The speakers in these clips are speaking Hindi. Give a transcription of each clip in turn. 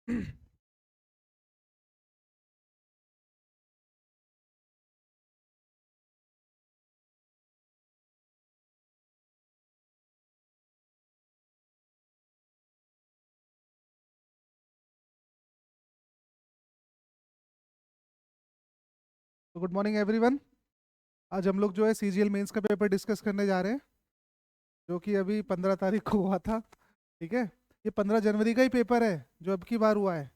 तो गुड मॉर्निंग एवरीवन। आज हम लोग जो है सीजीएल मेंस का पेपर डिस्कस करने जा रहे हैं, जो कि अभी 15 तारीख को हुआ था। ठीक है। ये 15 जनवरी का ही पेपर है जो अब की बार हुआ है।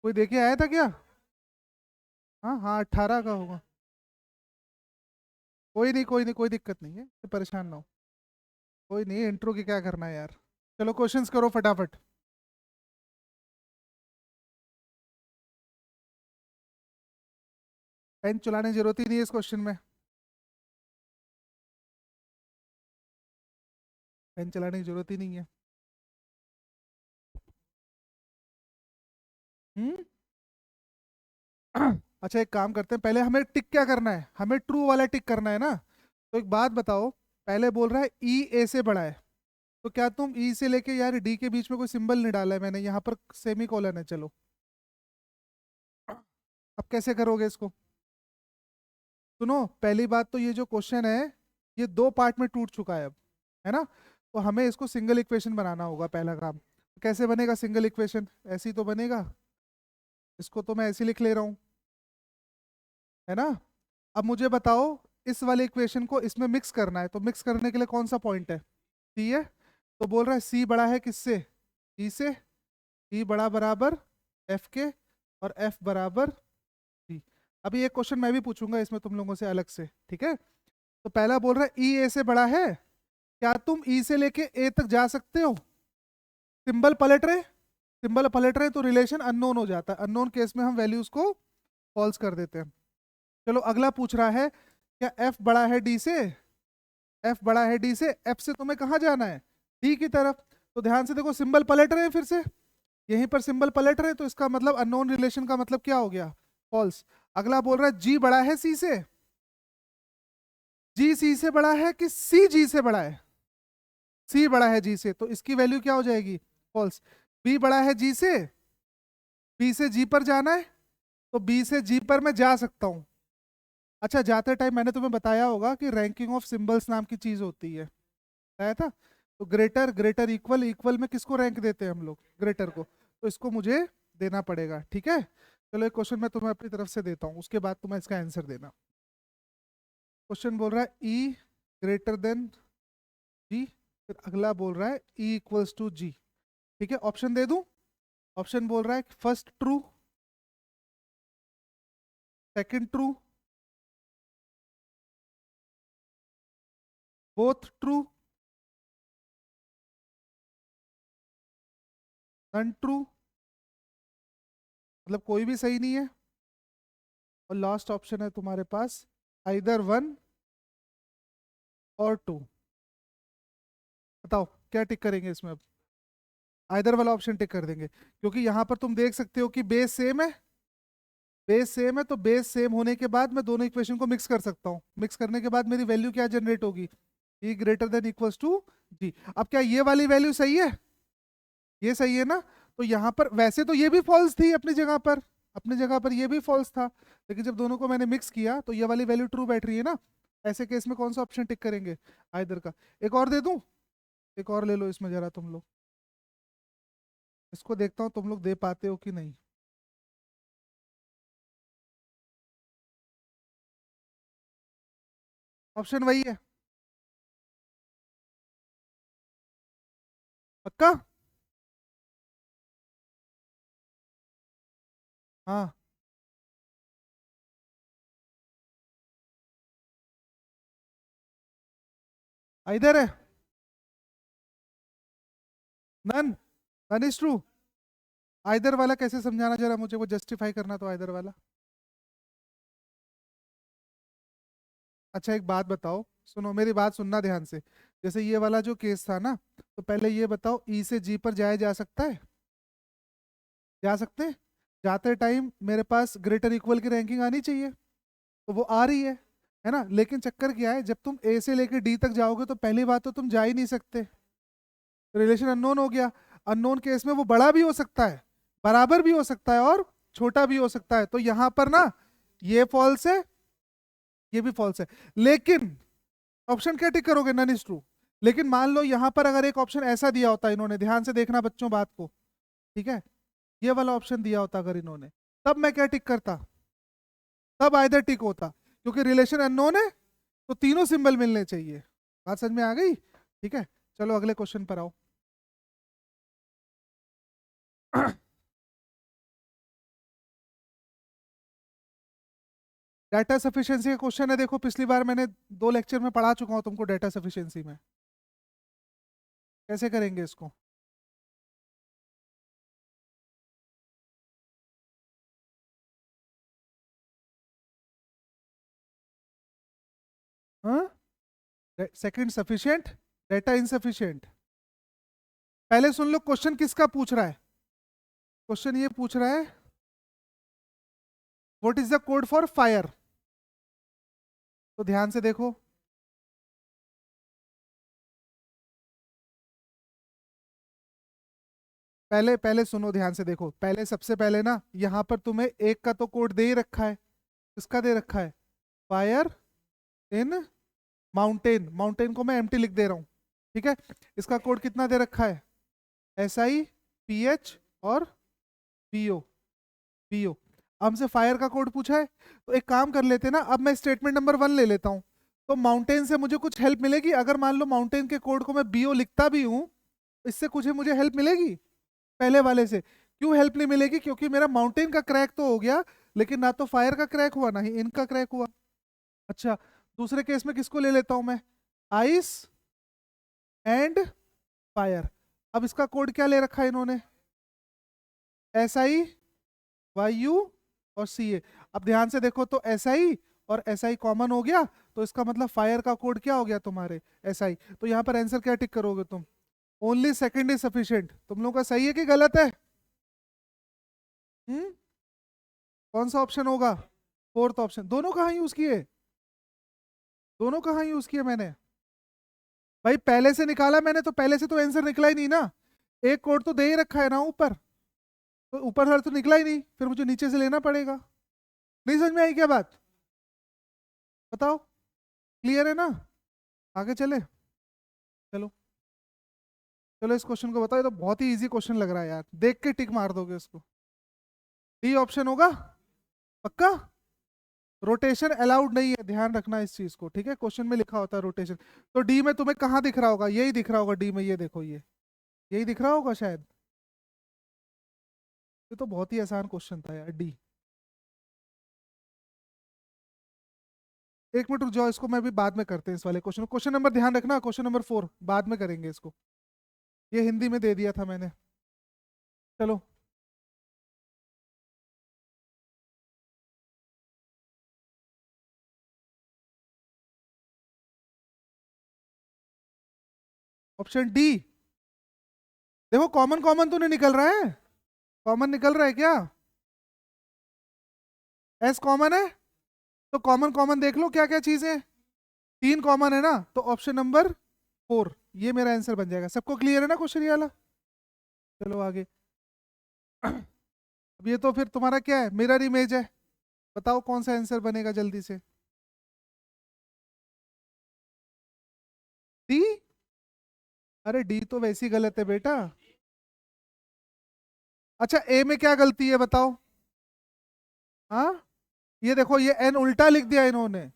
कोई देखे आया था क्या? हाँ हाँ, 18 का होगा। कोई नहीं कोई नहीं, कोई दिक्कत नहीं है, तो परेशान ना हो। कोई नहीं, इंट्रो की क्या करना है यार। चलो क्वेश्चंस करो फटाफट। पेन चलाने की जरूरत ही नहीं है इस क्वेश्चन में। पेन चलाने की जरूरत ही नहीं है। हम्म। अच्छा, एक काम करते हैं, पहले हमें टिक क्या करना है, हमें ट्रू वाला टिक करना है ना। तो एक बात बताओ, पहले बोल रहा है ई ए से बड़ा है, तो क्या तुम ई से लेके यार डी के बीच में कोई सिंबल नहीं डाला है मैंने, यहाँ पर सेमी कॉलन है। चलो, अब कैसे करोगे इसको? सुनो, पहली बात तो ये जो क्वेश्चन है, ये दो पार्ट में टूट चुका है अब, है ना। तो हमें इसको सिंगल इक्वेशन बनाना होगा, पहला काम। तो कैसे बनेगा सिंगल इक्वेशन? ऐसे ही तो बनेगा। इसको तो मैं ऐसे ही लिख ले रहा हूँ, है ना। अब मुझे बताओ, इस वाले इक्वेशन को इसमें मिक्स करना है, तो मिक्स करने के लिए कौन सा पॉइंट है? सी है। तो बोल रहा है सी बड़ा है किससे? ई से। ई बड़ा बराबर एफ के, और एफ बराबर जी। अभी एक क्वेश्चन मैं भी पूछूंगा इसमें तुम लोगों से अलग से, ठीक है। तो पहला बोल रहा है ई ए से बड़ा है, क्या तुम ई से लेके ए तक जा सकते हो? सिंबल पलट रहे, सिंबल पलट रहे तो रिलेशन अननोन हो जाता है। अननोन केस में हम वैल्यूज को फॉल्स कर देते हैं। चलो अगला पूछ रहा है, क्या एफ बड़ा है डी से? एफ बड़ा है डी से, एफ से तुम्हें कहाँ जाना है? डी की तरफ। तो ध्यान से देखो, सिंबल पलट रहे हैं फिर से, यहीं पर सिंबल पलट रहे हैं, तो इसका मतलब अननोन रिलेशन का मतलब क्या हो गया? फॉल्स। अगला बोल रहा है जी बड़ा है सी से। जी सी से बड़ा है कि सी जी से बड़ा है? सी बड़ा है जी से, तो इसकी वैल्यू क्या हो जाएगी? फॉल्स। बी बड़ा है जी से, बी से जी पर जाना है, तो बी से जी पर मैं जा सकता हूँ। अच्छा, जाते टाइम मैंने तुम्हें बताया होगा कि रैंकिंग ऑफ सिंबल्स नाम की चीज होती है, बताया था। तो ग्रेटर, ग्रेटर, इक्वल, इक्वल में किसको रैंक देते हैं हम लोग? ग्रेटर को। तो इसको मुझे देना पड़ेगा, ठीक है। चलो एक क्वेश्चन मैं तुम्हें अपनी तरफ से देता हूँ, उसके बाद तुम्हें इसका आंसर देना। क्वेश्चन बोल रहा है ई ग्रेटर देन जी, फिर अगला बोल रहा है ई इक्वल्स टू जी। ठीक है, ऑप्शन दे दूं? ऑप्शन बोल रहा है first true, second true, both true, none true, मतलब कोई भी सही नहीं है, और लास्ट ऑप्शन है तुम्हारे पास आइदर वन और टू। बताओ क्या टिक करेंगे इसमें अब? आइदर वाला ऑप्शन टिक कर देंगे, क्योंकि यहाँ पर तुम देख सकते हो कि बेस सेम है। बेस सेम है, तो बेस सेम होने के बाद मैं दोनों इक्वेशन को मिक्स कर सकता हूँ। मिक्स करने के बाद मेरी वैल्यू क्या जनरेट होगी? ई ग्रेटर देन इक्वल्स टू जी। अब क्या ये वाली वैल्यू सही है? ये सही है ना। तो यहाँ पर वैसे तो ये भी फॉल्स थी अपनी जगह पर, अपनी जगह पर ये भी फॉल्स था, लेकिन जब दोनों को मैंने मिक्स किया तो ये वाली वैल्यू ट्रू बैठ रही है ना। ऐसे केस में कौन सा ऑप्शन टिक करेंगे? आइदर का। एक और दे दूं? एक और ले लो इसमें जरा तुम लोग, इसको देखता हूँ तुम लोग दे पाते हो कि नहीं। ऑप्शन वही है, पक्का? हाँ। इधर है। None, none is true. Either वाला कैसे समझाना, जरा मुझे वो जस्टिफाई करना, तो आइदर वाला। अच्छा एक बात बताओ, सुनो मेरी बात सुनना ध्यान से। जैसे ये वाला जो केस था ना, तो पहले ये बताओ ई से जी पर जाया जा सकता है? जा सकते हैं। जाते टाइम मेरे पास ग्रेटर इक्वल की रैंकिंग आनी चाहिए, तो वो आ रही है ना। लेकिन चक्कर क्या है, जब तुम ए से लेकर डी तक जाओगे तो पहली बात तो तुम जा ही नहीं सकते, रिलेशन अननोन हो गया। अननोन केस में वो बड़ा भी हो सकता है, बराबर भी हो सकता है और छोटा भी हो सकता है। तो यहां पर ना ये फॉल्स है, ये भी फॉल्स है। लेकिन ऑप्शन क्या टिक करोगे, नन इज ट्रू। लेकिन मान लो यहां पर अगर एक ऑप्शन ऐसा दिया होता, इन्होंने ध्यान से देखना बच्चों बात को, ठीक है, ये वाला ऑप्शन दिया होता अगर इन्होंने, तब मैं क्या टिक करता, तब आइदर टिक होता, क्योंकि रिलेशन अननोन है तो तीनों सिंबल मिलने चाहिए। बात समझ में आ गई? ठीक है, चलो अगले क्वेश्चन पर आओ। डाटा सफिशिएंसी का क्वेश्चन है, देखो पिछली बार मैंने 2 लेक्चर में पढ़ा चुका हूँ तुमको डाटा सफिशिएंसी में। कैसे करेंगे इसको? हाँ, सेकंड सफिशिएंट, डाटा इनसफिशिएंट। पहले सुन लो क्वेश्चन किसका पूछ रहा है। क्वेश्चन ये पूछ रहा है what is the code for fire. तो ध्यान से देखो, पहले पहले सुनो ध्यान से देखो, पहले सबसे पहले ना यहाँ पर तुम्हें एक का तो कोड दे ही रखा है। किसका दे रखा है? Fire in mountain. माउंटेन को मैं एम्प्टी लिख दे रहा हूँ, ठीक है। इसका कोड कितना दे रखा है? SI PH और PO। हमसे फायर का कोड पूछा है, तो एक काम कर लेते हैं ना, अब मैं स्टेटमेंट नंबर 1 ले लेता हूँ। तो माउंटेन से मुझे कुछ हेल्प मिलेगी, अगर मान लो माउंटेन के कोड को मैं BO लिखता भी हूँ, इससे कुछ मुझे हेल्प मिलेगी पहले वाले से? क्यों हेल्प नहीं मिलेगी? क्योंकि मेरा माउंटेन का क्रैक तो हो गया, लेकिन ना तो फायर का क्रैक हुआ ना ही इनका क्रैक हुआ। अच्छा, दूसरे केस में किसको ले लेता हूं मैं? Ice and fire. अब इसका कोड क्या ले रखा है इन्होंने? SI YU और CA। अब ध्यान से देखो, तो SI और SI कॉमन हो गया, तो इसका मतलब फायर का कोड क्या हो गया तुम्हारे? SI। तो यहाँ पर आंसर क्या टिक करोगे तुम? Only second is sufficient. तुम लोगों का सही है कि गलत है? हम्म, कौन सा ऑप्शन होगा? Fourth option. दोनों कहाँ यूज किए? दोनों कहाँ यूज किए मैंने? भाई पहले से निकाला मैंने, तो पहले से तो आंसर निकला ही नहीं ना। एक कोड तो दे ही रखा है ना ऊपर, तो ऊपर वाला तो निकला ही नहीं, फिर मुझे नीचे से लेना पड़ेगा। नहीं समझ में आई क्या बात? बताओ, क्लियर है ना? आगे चले, चलो। चलो इस क्वेश्चन को बताओ, ये तो बहुत ही इजी क्वेश्चन लग रहा है यार, देख के टिक मार दोगे इसको। डी ऑप्शन होगा पक्का? रोटेशन अलाउड नहीं है, ध्यान रखना इस चीज को, ठीक है। क्वेश्चन में लिखा होता है रोटेशन। तो डी में तुम्हें कहाँ दिख रहा होगा? यही दिख रहा होगा डी में, ये देखो, ये यही दिख रहा होगा शायद। ये तो बहुत ही आसान क्वेश्चन था यार, डी। एक मिनट रुक जाओ, इसको मैं भी बाद में करते हैं इस वाले क्वेश्चन। क्वेश्चन नंबर ध्यान रखना, क्वेश्चन नंबर 4 बाद में करेंगे इसको। ये हिंदी में दे दिया था मैंने। चलो, ऑप्शन डी। देखो कॉमन कॉमन तो नहीं निकल रहा है? कॉमन निकल रहा है क्या? एस कॉमन है, तो कॉमन कॉमन देख लो क्या क्या चीजें। 3 कॉमन है ना, तो ऑप्शन नंबर 4 ये मेरा आंसर बन जाएगा। सबको क्लियर है ना क्वेश्चन ये वाला? चलो आगे। अब ये तो फिर तुम्हारा क्या है, मिरर इमेज है। बताओ कौन सा आंसर बनेगा जल्दी से। डी? अरे डी तो वैसी गलत है बेटा। अच्छा, ए में क्या गलती है बताओ? हाँ, ये देखो, ये एन उल्टा लिख दिया इन्होंने।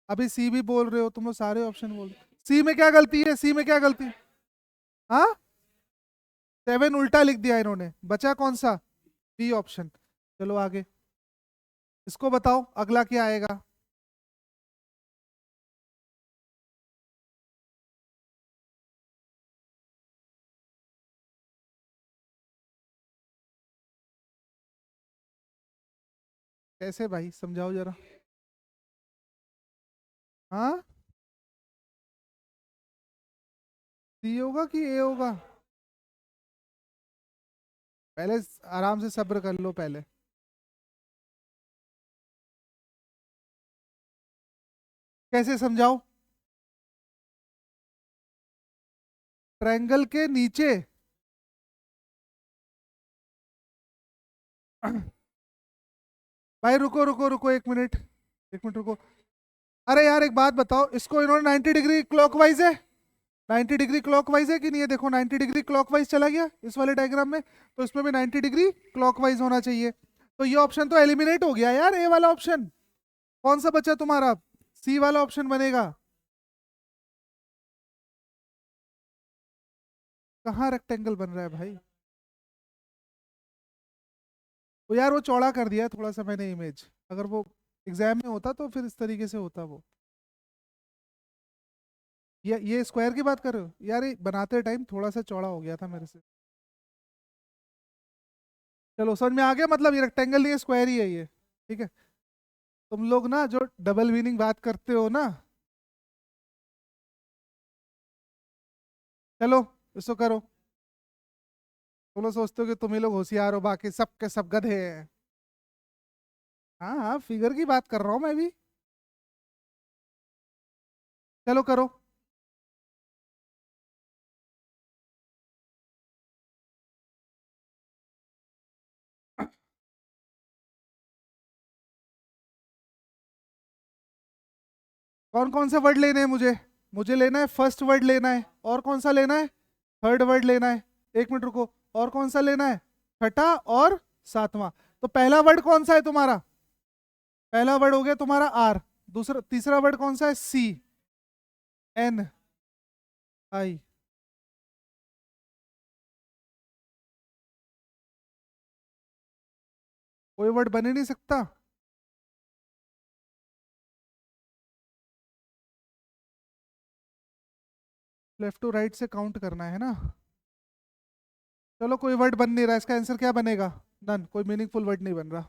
अभी सी भी बोल रहे हो तुम लोग, सारे ऑप्शन बोल रहे हो। सी में क्या गलती है? सी में क्या गलती है? हाँ, 7 उल्टा लिख दिया इन्होंने, बचा कौन सा? B option. चलो आगे, इसको बताओ अगला क्या आएगा। कैसे भाई, समझाओ जरा। हाँ, सी होगा कि ए होगा? पहले आराम से सब्र कर लो पहले। कैसे समझाओ? ट्रायंगल के नीचे? भाई रुको रुको रुको, 1 मिनट, 1 मिनट रुको। अरे यार एक बात बताओ, इसको इन्होंने 90 डिग्री क्लॉकवाइज है, 90 डिग्री क्लॉकवाइज है कि नहीं है? देखो 90 डिग्री क्लॉकवाइज चला गया इस वाले डायग्राम में, तो इसमें भी 90 डिग्री क्लॉकवाइज होना चाहिए। तो ये ऑप्शन तो एलिमिनेट हो गया यार, ए वाला ऑप्शन। कौन सा बचा तुम्हारा? सी वाला ऑप्शन बनेगा। कहाँ रेक्टेंगल बन रहा है भाई? वो यार वो चौड़ा कर दिया है थोड़ा सा मैंने इमेज, अगर वो एग्जाम में होता तो फिर इस तरीके से होता वो। ये स्क्वायर की बात कर रहे हो यार? ये बनाते टाइम थोड़ा सा चौड़ा हो गया था मेरे से। चलो समझ में आ गया, मतलब ये रेक्टेंगल नहीं है, स्क्वायर ही है ये। ठीक है। तुम लोग ना जो डबल मीनिंग बात करते हो ना, चलो इसको करो। तुम लोग सोचते हो कि तुम ही लोग होशियार हो, बाकी सब के सब गधे हैं। हाँ हाँ, फिगर की बात कर रहा हूँ मैं भी। चलो करो। कौन कौन से वर्ड लेने हैं मुझे? मुझे लेना है फर्स्ट वर्ड लेना है, और कौन सा लेना है? थर्ड वर्ड लेना है। 1 मिनट रुको, और कौन सा लेना है? छठा और सातवां। तो पहला वर्ड कौन सा है तुम्हारा? पहला वर्ड हो गया तुम्हारा आर। दूसरा तीसरा वर्ड कौन सा है? सी, एन, आई। कोई वर्ड बन ही नहीं सकता। लेफ्ट टू राइट से काउंट करना है ना? चलो कोई वर्ड बन नहीं रहा, इसका आंसर क्या बनेगा? नन, कोई मीनिंगफुल वर्ड नहीं बन रहा।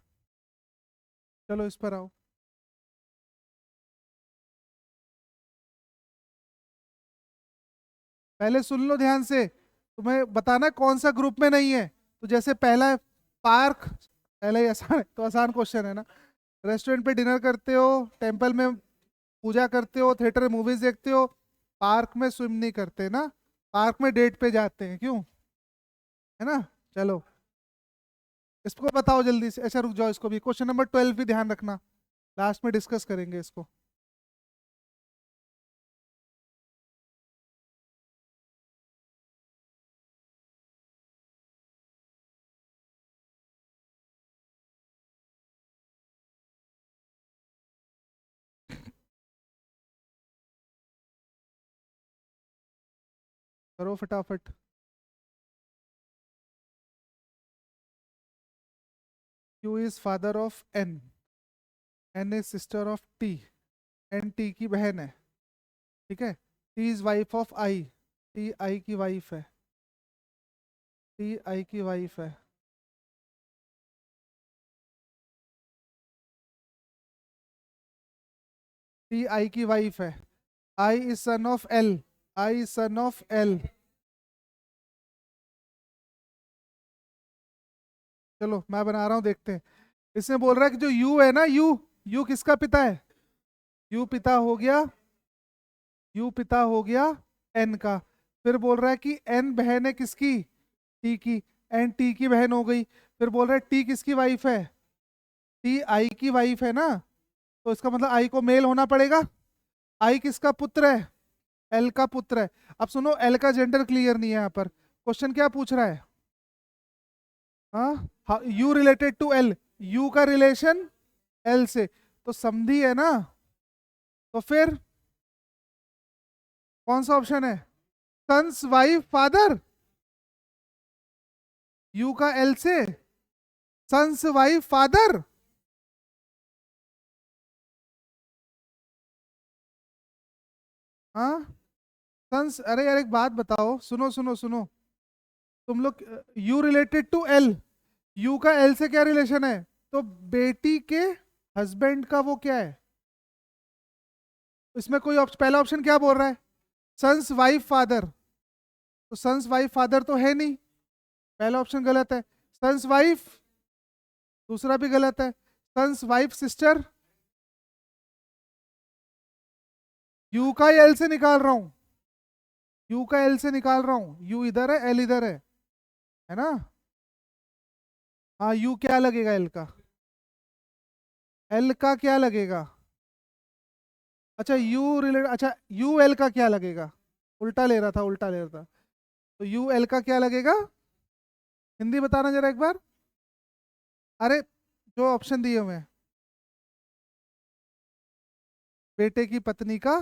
चलो इस पर आओ। पहले सुन लो ध्यान से, तुम्हें बताना है कौन सा ग्रुप में नहीं है। तो जैसे पहला है पार्क, पहला ही आसान है, तो आसान क्वेश्चन है ना। रेस्टोरेंट पे डिनर करते हो, टेम्पल में पूजा करते हो, थिएटर में मूवीज देखते हो, पार्क में स्विम नहीं करते ना, पार्क में डेट पे जाते हैं, क्यों? है ना? चलो इसको बताओ जल्दी से। अच्छा रुक जाओ, इसको भी क्वेश्चन नंबर 12 भी ध्यान रखना, लास्ट में डिस्कस करेंगे इसको। करो फटाफट। Q is father of N, N is sister of T, N T की बहन है। ठीक है। T is wife of I, T I की वाइफ है, टी आई की वाइफ है। टी आई की वाइफ है। I is son of L, I is son of L. चलो मैं बना रहा हूँ, देखते हैं। इसमें बोल रहा है कि जो यू है ना, यू, यू किसका पिता है? यू पिता हो गया, यू पिता हो गया एन का। फिर बोल रहा है कि एन बहन है किसकी? टी की। एन टी की बहन हो गई। फिर बोल रहा है टी किसकी वाइफ है? टी आई की वाइफ है ना। तो इसका मतलब आई को मेल होना पड़ेगा। आई किसका पुत्र है? एल का पुत्र है। अब सुनो, एल का जेंडर क्लियर नहीं है यहाँ पर। क्वेश्चन क्या पूछ रहा है? हाँ, U related to L, U का रिलेशन एल से, तो समधी है ना। तो फिर कौन सा ऑप्शन है? सन्स वाइफ फादर, यू का एल से, सन्स वाइफ फादर। हाँ, सन्स। अरे यार एक बात बताओ, सुनो सुनो सुनो, तुम लोग U related to L, U का एल से क्या रिलेशन है? तो बेटी के हस्बैंड का वो क्या है? इसमें कोई पहला ऑप्शन क्या बोल रहा है? Son's wife father. तो सन्स वाइफ फादर तो है नहीं, पहला ऑप्शन गलत है। सन्स वाइफ, दूसरा भी गलत है। सन्स वाइफ सिस्टर, यू का एल से निकाल रहा हूं, यू का एल से निकाल रहा हूं, यू इधर है एल इधर है ना? हाँ, यू क्या लगेगा एल का? एल का क्या लगेगा? अच्छा यू रिलेट, अच्छा यू एल का क्या लगेगा? उल्टा ले रहा था, उल्टा ले रहा था। तो यू एल का क्या लगेगा? हिंदी बताना जरा एक बार। अरे जो ऑप्शन दिए हुए हैं, बेटे की पत्नी का,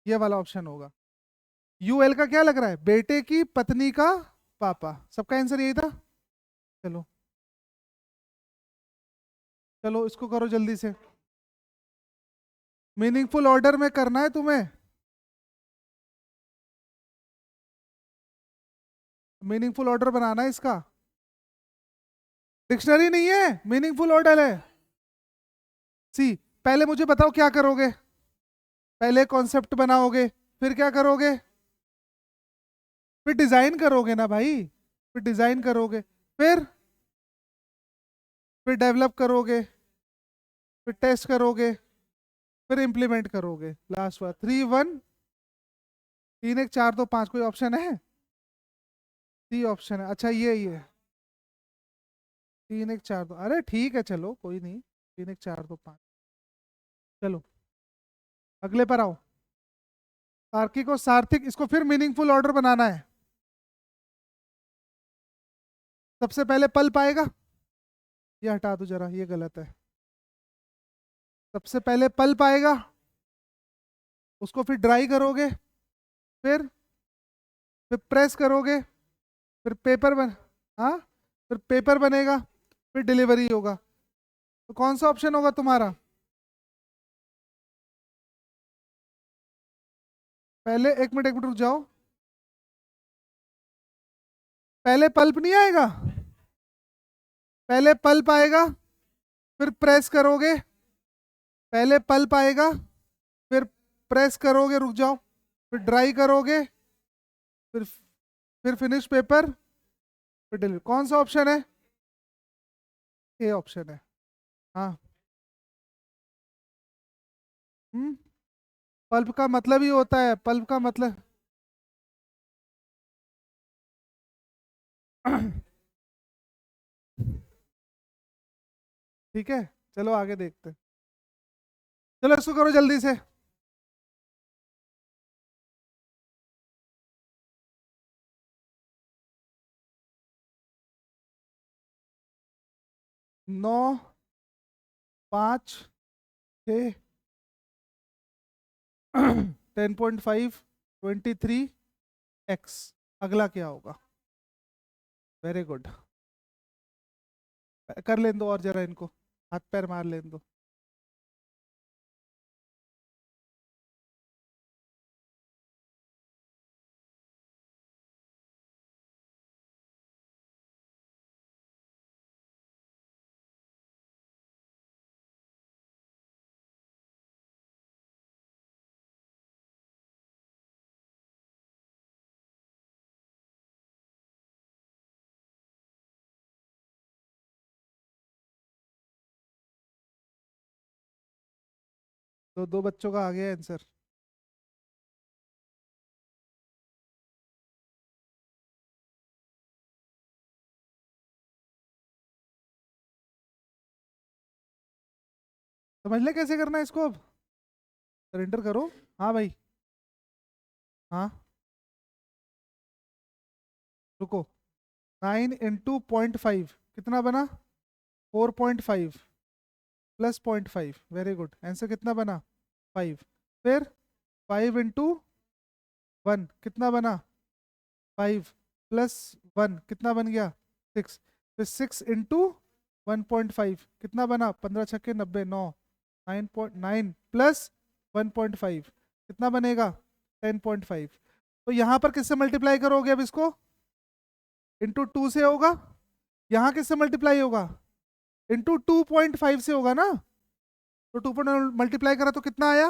ये वाला ऑप्शन होगा। यू एल का क्या लग रहा है? बेटे की पत्नी का पापा। सबका आंसर यही था। चलो, चलो इसको करो जल्दी से। मीनिंगफुल ऑर्डर में करना है तुम्हें। मीनिंगफुल ऑर्डर बनाना है इसका। डिक्शनरी नहीं है, मीनिंगफुल ऑर्डर है। सी, पहले मुझे बताओ क्या करोगे। पहले कॉन्सेप्ट बनाओगे, फिर क्या करोगे? फिर डिजाइन करोगे ना भाई। फिर डिजाइन करोगे, फिर डेवलप करोगे, फिर टेस्ट करोगे, फिर इम्प्लीमेंट करोगे। लास्ट बार 3 1। 3 1 4 2 5, कोई ऑप्शन है? सी ऑप्शन है, अच्छा ये 3 1 4 2, अरे ठीक है चलो कोई नहीं। 3 1 4 2 5। चलो अगले पर आओ। तार्किक और सार्थिक, इसको फिर मीनिंगफुल ऑर्डर बनाना है। सबसे पहले पल्प आएगा, ये हटा दो जरा, ये गलत है। सबसे पहले पल्प आएगा, उसको फिर ड्राई करोगे, फिर फिर प्रेस करोगे, फिर पेपर बन, हाँ, फिर पेपर बनेगा, फिर डिलीवरी होगा। तो कौन सा ऑप्शन होगा तुम्हारा? पहले एक मिनट रुक जाओ। पहले पल्प नहीं आएगा? पहले पल्प आएगा, फिर प्रेस करोगे। पहले पल्प आएगा, फिर प्रेस करोगे, रुक जाओ, फिर ड्राई करोगे, फिर फिर फिनिश पेपर, फिर डिलीवरी। कौन सा ऑप्शन है? ए ऑप्शन है। हाँ। हम्म। पल्प का मतलब ही होता है, पल्प का मतलब। ठीक है, चलो आगे देखते हैं। चलो इसको करो जल्दी से। 9 5 6 10.5 23 x। अगला क्या होगा? Very good. कर लेने दो और जरा इनको, हाथ पैर मार लेने दो। तो दो बच्चों का आ गया आंसर। समझ ले कैसे करना है इसको अब। सरेंडर करो। हाँ भाई। हाँ, रुको। 9 × 0.5 कितना बना? 4.5 प्लस 0.5, वेरी गुड। आंसर कितना बना? 5। फिर 5 × 1 कितना बना? 5 + 1 कितना बन गया? 6। फिर 6 × 1.5 कितना बना? 15 × 6 = 90, 9। 9.9 प्लस 1.5 कितना बनेगा? 10.5। तो यहाँ पर किससे मल्टीप्लाई करोगे अब इसको? × 2 से होगा। यहाँ किससे मल्टीप्लाई होगा? × 2.5 से होगा ना। तो 2 मल्टीप्लाई करा तो कितना आया?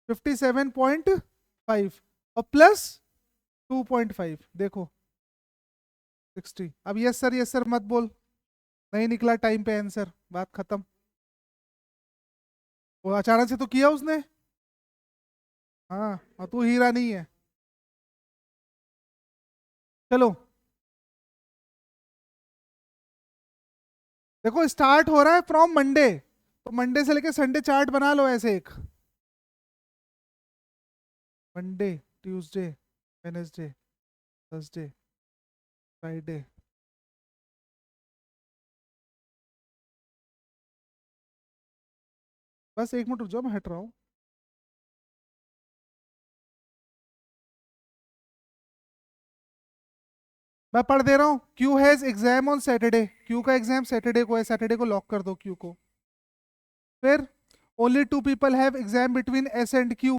57.5, और प्लस 2.5, देखो 60। अब यस सर मत बोल, नहीं निकला टाइम पे आंसर, बात खत्म। वो अचानक से तो किया उसने। हाँ, और तू हीरा नहीं है। चलो देखो स्टार्ट हो रहा है फ्रॉम मंडे, तो मंडे से लेके संडे चार्ट बना लो ऐसे एक। Monday, Tuesday, Wednesday, Thursday, Friday. बस एक मिनट रुक जाओ, मैं हट रहा हूँ। मैं पढ़ दे रहा हूँ। Q has exam on Saturday, Q का एग्जाम सैटरडे को है, सैटरडे को लॉक कर दो क्यू को। फिर only two people have exam between S and Q,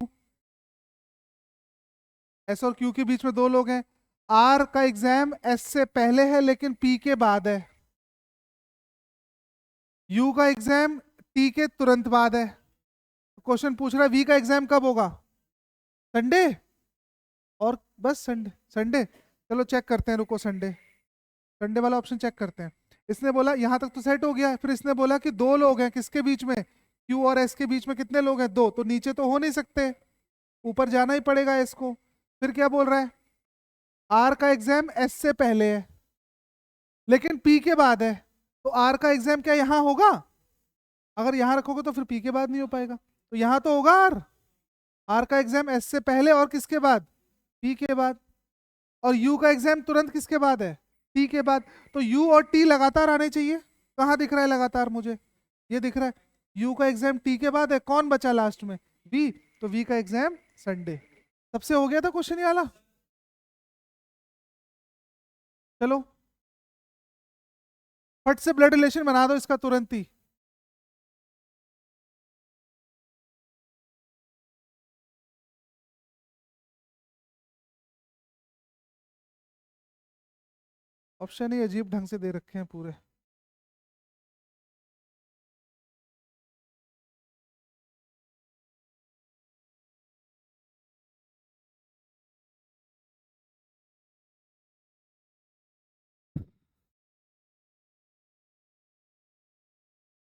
S और क्यू के बीच में दो लोग हैं। आर का एग्जाम एस से पहले है लेकिन पी के बाद है। यू का एग्जाम टी के तुरंत बाद है। क्वेश्चन पूछ रहा है वी का एग्जाम कब होगा? संडे। और बस संडे संडे। चलो चेक करते हैं, रुको संडे, संडे वाला ऑप्शन चेक करते हैं। इसने बोला यहां तक तो सेट हो गया, फिर इसने बोला कि दो लोग हैं किसके बीच में, क्यू और एस के बीच में। कितने लोग हैं? दो, तो नीचे तो हो नहीं सकते, ऊपर जाना ही पड़ेगा एस को। फिर क्या बोल रहा है? आर का एग्जाम एस से पहले है लेकिन पी के बाद है, तो आर का एग्जाम क्या यहाँ होगा? अगर यहाँ रखोगे तो फिर पी के बाद नहीं हो पाएगा, तो यहाँ तो होगा आर। आर का एग्जाम एस से पहले और किसके बाद? पी के बाद। और यू का एग्जाम तुरंत किसके बाद है? टी के बाद। तो यू और टी लगातार आने चाहिए। कहाँ दिख रहा है लगातार मुझे? ये दिख रहा है। यू का एग्जाम टी के बाद है, कौन बचा लास्ट में? वी। तो वी का एग्जाम संडे। सबसे हो गया था क्वेश्चन ये वाला। चलो फट से ब्लड रिलेशन बना दो इसका तुरंत ही। ऑप्शन ही अजीब ढंग से दे रखे हैं पूरे।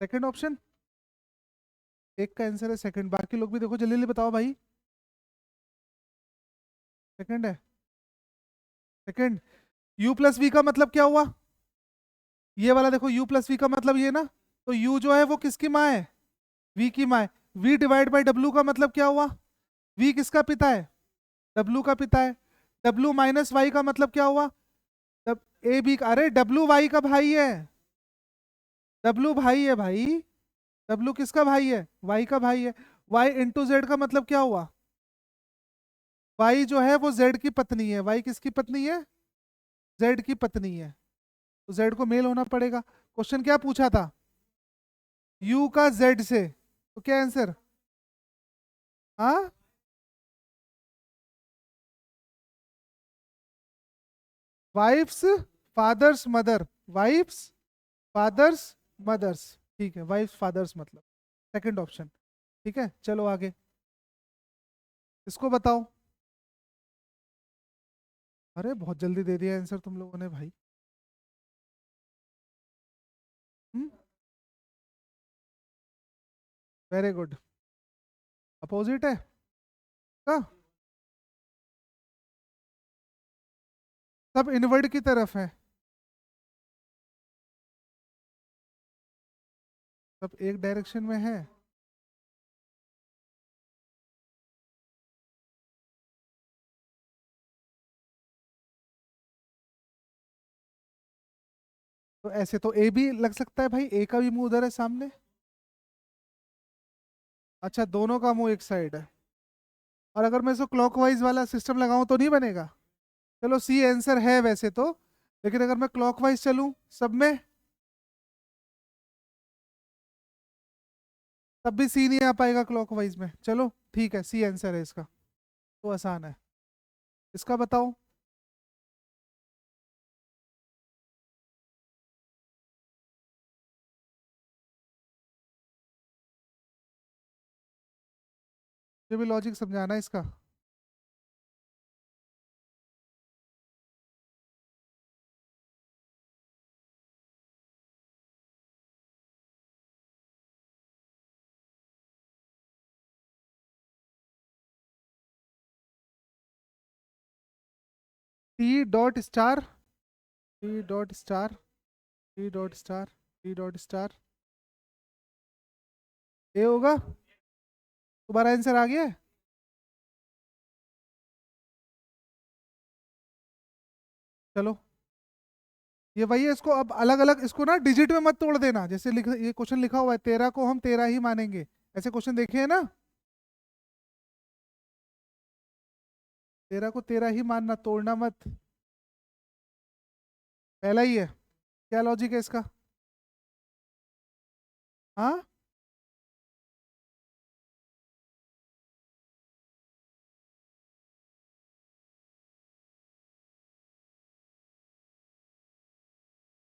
सेकंड ऑप्शन, एक का आंसर है सेकंड, बाकी लोग भी देखो जल्दी जल्दी बताओ भाई। सेकंड है। सेकंड। यू प्लस वी का मतलब क्या हुआ? ये वाला देखो, यू प्लस वी का मतलब ये ना, तो यू जो है वो किसकी माँ है? वी की माँ है। वी डिवाइड बाय डब्ल्यू का मतलब क्या हुआ? वी किसका पिता है? डब्ल्यू का पिता है। डब्ल्यू माइनस वाई का मतलब क्या हुआ? डब ए बी का, अरे डब्ल्यू वाई का भाई है। डब्ल्यू भाई है भाई। डब्ल्यू किसका भाई है? वाई का भाई है। वाई इंटू जेड का मतलब क्या हुआ? वाई जो है वो जेड की पत्नी है। वाई किसकी पत्नी है? जेड की पत्नी है। तो जेड को मेल होना पड़ेगा। क्वेश्चन क्या पूछा था? यू का जेड से, तो क्या आंसर? हाँ, wife's father's mother, wife's father's mother's. ठीक है, वाइफ्स फादर्स मतलब सेकंड ऑप्शन। ठीक है, चलो आगे, इसको बताओ। अरे बहुत जल्दी दे दिया आंसर तुम लोगों ने भाई। Very good. अपोजिट है का, सब इनवर्ड की तरफ है। सब एक डायरेक्शन में है। तो ऐसे तो ए भी लग सकता है भाई, ए का भी मुंह उधर है सामने। अच्छा, दोनों का मुंह एक साइड है। और अगर मैं इसको क्लॉकवाइज वाला सिस्टम लगाऊं तो नहीं बनेगा? चलो सी आंसर है वैसे तो, लेकिन अगर मैं क्लॉकवाइज चलूं सब में, तब भी सी नहीं आ पाएगा क्लॉकवाइज में। चलो ठीक है, सी आंसर है इसका, तो आसान है। इसका बताओ। ये भी लॉजिक समझाना है इसका। T dot star, T dot star, T dot star. 3 dot star A होगा। तुम्हारा आंसर आ गया है? चलो, ये वही है, इसको अब अलग अलग, इसको ना डिजिट में मत तोड़ देना, जैसे ये क्वेश्चन लिखा हुआ है 13 को हम 13 ही मानेंगे, ऐसे क्वेश्चन देखे हैं ना। 13 को 13 ही मानना, तोड़ना मत। पहला ही है, क्या लॉजिक है इसका? हाँ,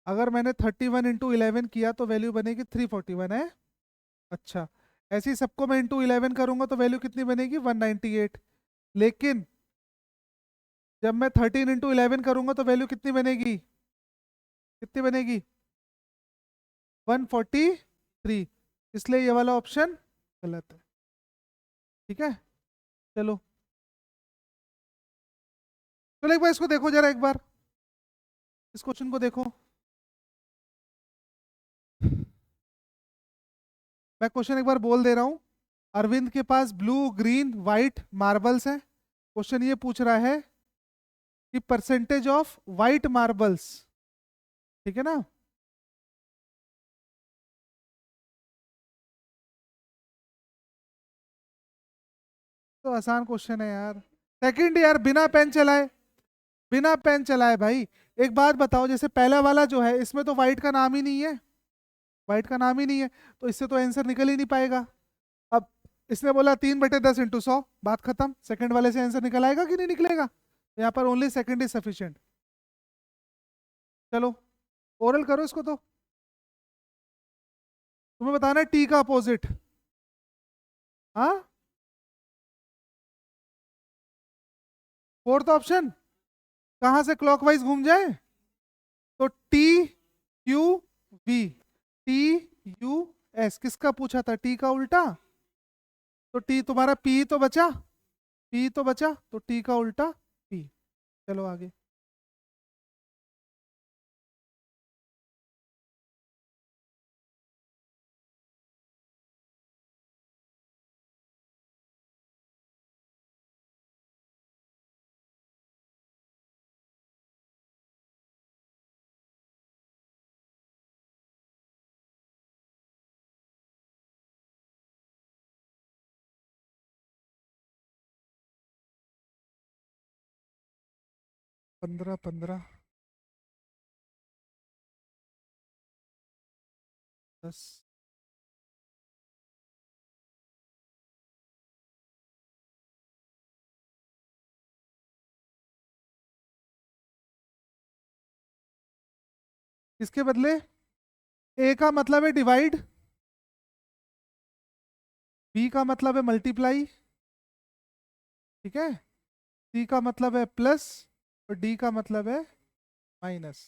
अगर मैंने 31 इंटू 11 किया तो वैल्यू बनेगी 341 है। अच्छा, ऐसे ही सबको मैं इंटू 11 करूंगा तो वैल्यू कितनी बनेगी? 198। लेकिन जब मैं 13 इंटू 11 करूंगा तो वैल्यू कितनी बनेगी? कितनी बनेगी? 143। इसलिए ये वाला ऑप्शन गलत है। ठीक है, चलो। चलो एक बार इसको देखो जरा, एक बार इस क्वेश्चन को देखो। मैं क्वेश्चन एक बार बोल दे रहा हूँ। अरविंद के पास ब्लू ग्रीन वाइट मार्बल्स हैं। क्वेश्चन ये पूछ रहा है कि परसेंटेज ऑफ वाइट मार्बल्स, ठीक है ना। तो आसान क्वेश्चन है यार। सेकंड यार, बिना पेन चलाए, बिना पेन चलाए भाई। एक बात बताओ, जैसे पहला वाला जो है इसमें तो वाइट का नाम ही नहीं है, वाइट का नाम ही नहीं है, तो इससे तो आंसर निकल ही नहीं पाएगा। अब इसने बोला 3/10 इंटू 100, बात खत्म। सेकंड वाले से आंसर निकल आएगा कि नहीं निकलेगा? यहाँ पर ओनली सेकंड इज सफिशिएंट। चलो, ओरल करो इसको तो। तुम्हें बताना है टी का अपोजिट। हाँ, फोर्थ ऑप्शन कहाँ से क्लॉकवाइज घूम जाए? तो T Q V, T U S, किसका पूछा था? टी का उल्टा। तो टी तुम्हारा पी तो बचा, पी तो बचा, तो टी का उल्टा पी। चलो आगे। पंद्रह पंद्रह, 10। किसके बदले? ए का मतलब है डिवाइड, बी का मतलब है मल्टीप्लाई, ठीक है, सी का मतलब है प्लस, और डी का मतलब है माइनस।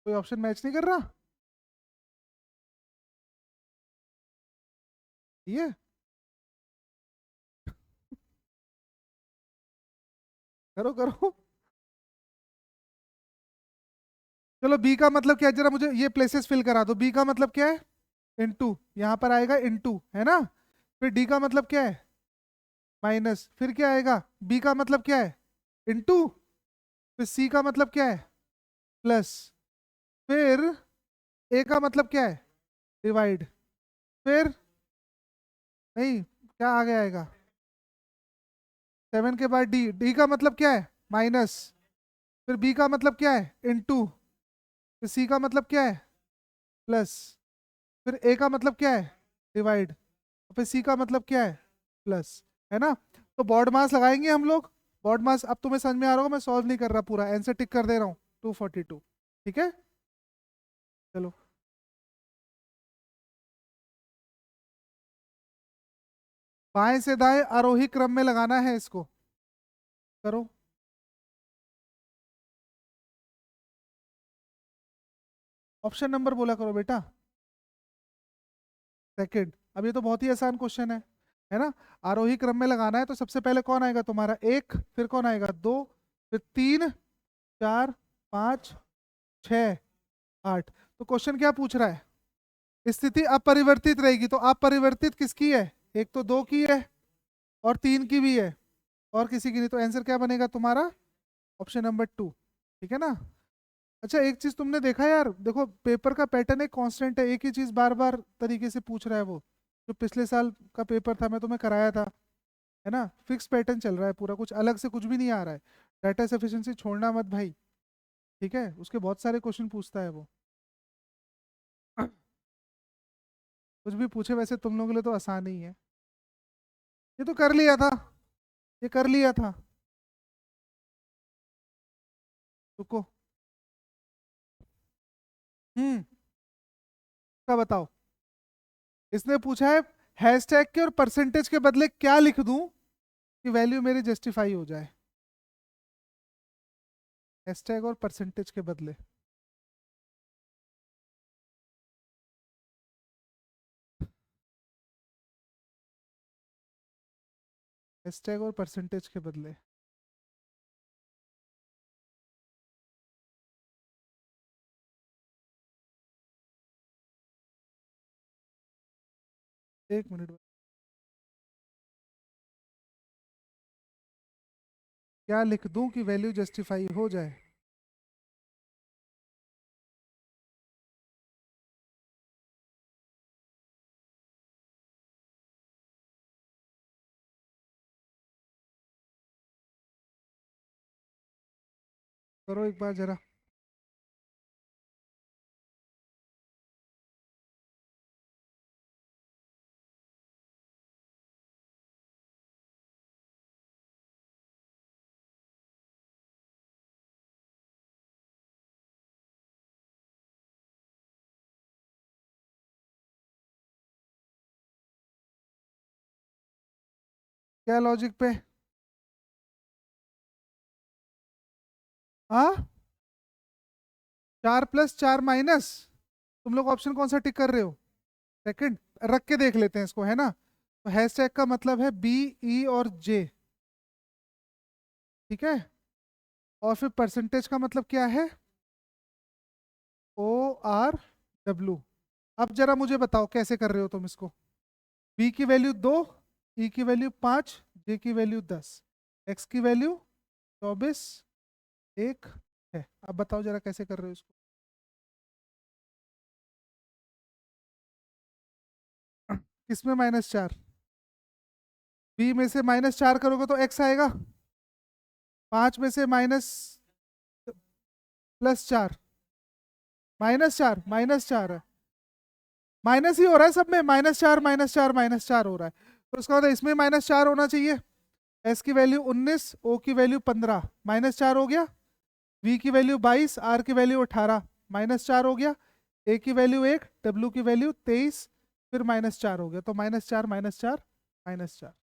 कोई ऑप्शन मैच नहीं कर रहा? ये करो करो। चलो, बी का मतलब क्या है, जरा मुझे ये प्लेसेस फिल करा दो। बी का मतलब क्या है? इनटू, यहाँ पर आएगा इनटू, है ना। फिर डी का मतलब क्या है? माइनस। फिर क्या आएगा? बी का मतलब क्या है? इनटू। फिर सी का मतलब क्या है? प्लस। फिर ए का मतलब क्या है? डिवाइड। फिर नहीं, क्या आगे आएगा? 7 के बाद डी, डी का मतलब क्या है? माइनस। फिर बी का मतलब क्या है? इनटू। फिर सी का मतलब क्या है? प्लस। फिर ए का मतलब क्या है? डिवाइड। फिर सी का मतलब क्या है? प्लस, है ना। तो बॉड मास लगाएंगे हम लोग। बॉड मास अब तुम्हें समझ में आ रहा होगा, मैं सॉल्व नहीं कर रहा, पूरा आंसर टिक कर दे रहा हूँ। 242, ठीक है। चलो, बाएं से दाएं आरोही क्रम में लगाना है इसको। करो। ऑप्शन नंबर बोला करो बेटा। सेकंड। अब ये तो बहुत ही आसान क्वेश्चन है। है ना। आरोही क्रम में लगाना है तो सबसे पहले कौन आएगा तुम्हारा, एक, फिर कौन आएगा, दो, फिर तीन, चार, पाँच, छ, आठ। तो क्वेश्चन क्या पूछ रहा है, स्थिति अपरिवर्तित रहेगी, तो अपरिवर्तित किसकी है, एक तो दो की है और तीन की भी है और किसी की नहीं, तो आंसर क्या बनेगा तुम्हारा, ऑप्शन नंबर टू। ठीक है ना। अच्छा एक चीज तुमने देखा यार, देखो पेपर का पैटर्न एक कांस्टेंट है, एक ही चीज बार बार तरीके से पूछ रहा है वो, जो पिछले साल का पेपर था मैं तुम्हें कराया था, है ना, फिक्स पैटर्न चल रहा है पूरा, कुछ अलग से कुछ भी नहीं आ रहा है। डाटा सफिशिएंसी छोड़ना मत भाई, ठीक है, उसके बहुत सारे क्वेश्चन पूछता है वो। कुछ भी पूछे, वैसे तुम लोगों के लिए तो आसान ही है, ये तो कर लिया था, ये कर लिया था। रुको। क्या बताओ, इसने पूछा है हैशटैग के और परसेंटेज के बदले क्या लिख दूं कि वैल्यू मेरी जस्टिफाई हो जाए, हैशटैग और परसेंटेज के बदले। हैशटैग और परसेंटेज के बदले। एक मिनट, क्या लिख दूं कि वैल्यू जस्टिफाई हो जाए। करो एक बार जरा। क्या लॉजिक पे, हाँ, चार प्लस चार माइनस, तुम लोग ऑप्शन कौन सा टिक कर रहे हो, सेकंड, रख के देख लेते हैं इसको, है ना। तो हैशटैग का मतलब है बी, ई और जे, ठीक है। और फिर परसेंटेज का मतलब क्या है, ओ, आर, डब्लू। अब जरा मुझे बताओ कैसे कर रहे हो तुम इसको, बी की वैल्यू दो, ई की वैल्यू पाँच, जे की वैल्यू दस, एक्स की वैल्यू चौबीस, एक है। अब बताओ जरा कैसे कर रहे हो इसको। किसमें माइनस चार, बी में से माइनस चार करोगे तो एक्स आएगा, पाँच में से माइनस प्लस चार, माइनस चार, माइनस चार है, माइनस ही हो रहा है सब में, माइनस चार माइनस चार माइनस चार हो रहा है, तो उसका मतलब इसमें माइनस चार होना चाहिए। एस की वैल्यू 19, ओ की वैल्यू 15, माइनस चार हो गया, वी की वैल्यू 22, आर की वैल्यू 18, माइनस चार हो गया, ए की वैल्यू 1, डब्ल्यू की वैल्यू 23, फिर माइनस चार हो गया, तो माइनस चार माइनस चार माइनस चार।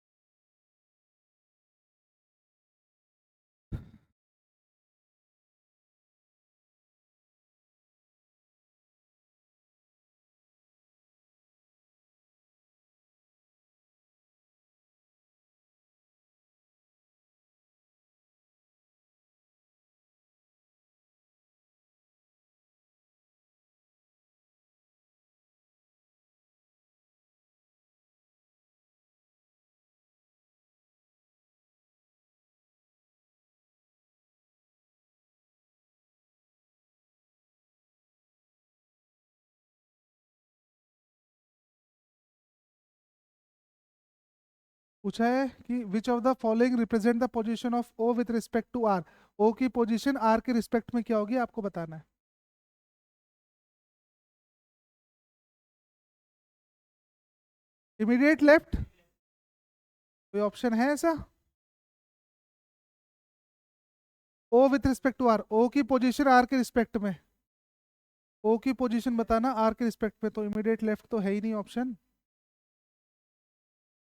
पूछा है कि which of the following represent the position of O with respect to R, O की पोजीशन आर के रिस्पेक्ट में क्या होगी आपको बताना है। इमीडिएट लेफ्ट, कोई ऑप्शन है ऐसा, O with respect to R, O की पोजीशन आर के रिस्पेक्ट में, ओ की पोजीशन बताना आर के रिस्पेक्ट में, तो इमीडिएट लेफ्ट तो है ही नहीं option.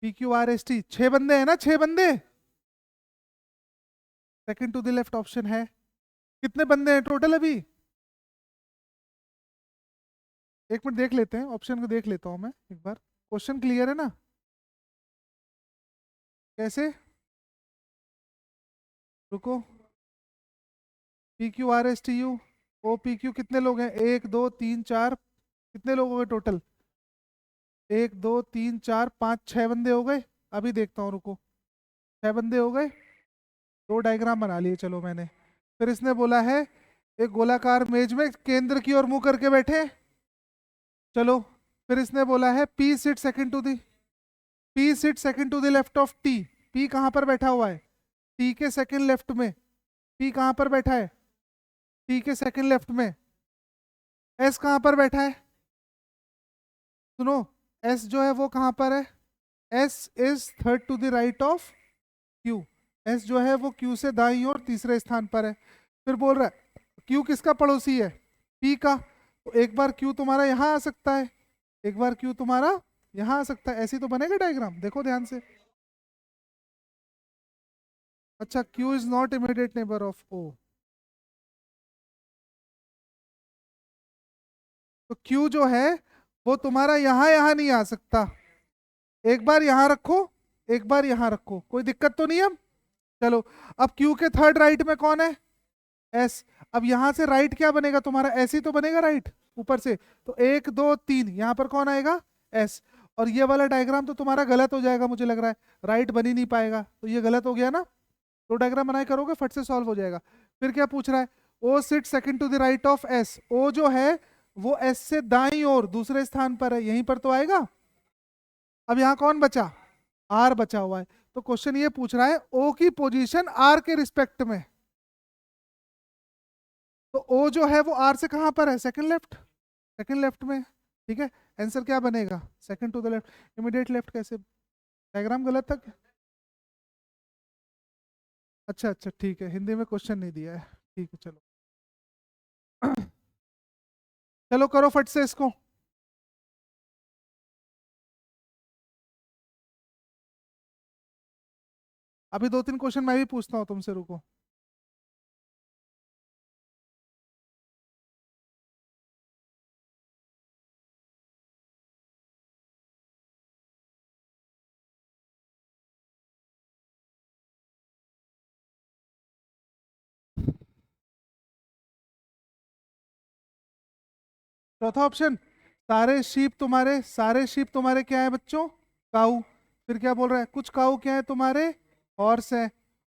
P Q R S T, छह बंदे हैं ना, छह बंदे, second to the left option है। कितने बंदे हैं टोटल अभी, एक मिनट देख लेते हैं, ऑप्शन को देख लेता हूँ मैं एक बार, क्वेश्चन क्लियर है ना। कैसे? रुको, P Q R S T U O P Q, कितने लोग हैं? एक दो तीन चार, कितने लोग हो गए टोटल? एक दो तीन चार पाँच छह बंदे हो गए। अभी देखता हूँ, रुको। छह बंदे हो गए। दो डायग्राम बना लिए चलो मैंने। फिर इसने बोला है एक गोलाकार मेज में केंद्र की ओर मुंह करके बैठे। चलो। फिर इसने बोला है P sit second to the, P sit second to the left of T. P कहाँ पर बैठा हुआ है? टी के सेकंड लेफ्ट में। पी कहाँ पर बैठा है? टी के सेकंड लेफ्ट में। एस कहाँ पर बैठा है? सुनो, एस जो है वो कहाँ पर है? S is third to the right of Q. S जो है वो क्यू से दाईं ओर तीसरे स्थान पर है। फिर बोल रहा है क्यू किसका पड़ोसी है? पी का। तो एक बार क्यू तुम्हारा यहाँ आ सकता है, एक बार क्यू तुम्हारा यहाँ आ सकता है। ऐसे ही तो बनेगा डायग्राम, देखो ध्यान से। अच्छा, Q is not immediate neighbour of O. तो क्यू जो है वो तुम्हारा यहाँ यहाँ नहीं आ सकता। एक बार यहाँ रखो, एक बार यहाँ रखो, कोई दिक्कत तो नहीं है? चलो। अब क्यू के थर्ड राइट में कौन है? एस। अब यहां से राइट क्या बनेगा तुम्हारा? एस ही तो बनेगा राइट, ऊपर से। तो एक दो तीन, यहां पर कौन आएगा? एस। और ये वाला डायग्राम तो तुम्हारा गलत हो जाएगा, मुझे लग रहा है राइट बन ही नहीं पाएगा, तो ये गलत हो गया ना। तो डायग्राम बनाए करोगे फट से सॉल्व हो जाएगा। फिर क्या पूछ रहा है? O sit second to the right of S. O जो है वो एस से दाईं ओर दूसरे स्थान पर है, यहीं पर तो आएगा। अब यहाँ कौन बचा? आर बचा हुआ है। तो क्वेश्चन ये पूछ रहा है ओ की पोजीशन आर के रिस्पेक्ट में। तो ओ जो है वो आर से कहां पर है? सेकंड लेफ्ट, सेकंड लेफ्ट में। ठीक है। आंसर क्या बनेगा? Second to the left. Immediate left कैसे? डायग्राम गलत था क्या? अच्छा अच्छा ठीक है, हिंदी में क्वेश्चन नहीं दिया है। ठीक है चलो। चलो करो फट से इसको। अभी दो तीन क्वेश्चन मैं भी पूछता हूँ तुमसे, रुको। चौथा ऑप्शन, सारे शीप तुम्हारे क्या है बच्चों? काऊ। फिर क्या बोल रहा है? कुछ काऊ क्या है तुम्हारे? हॉर्स है।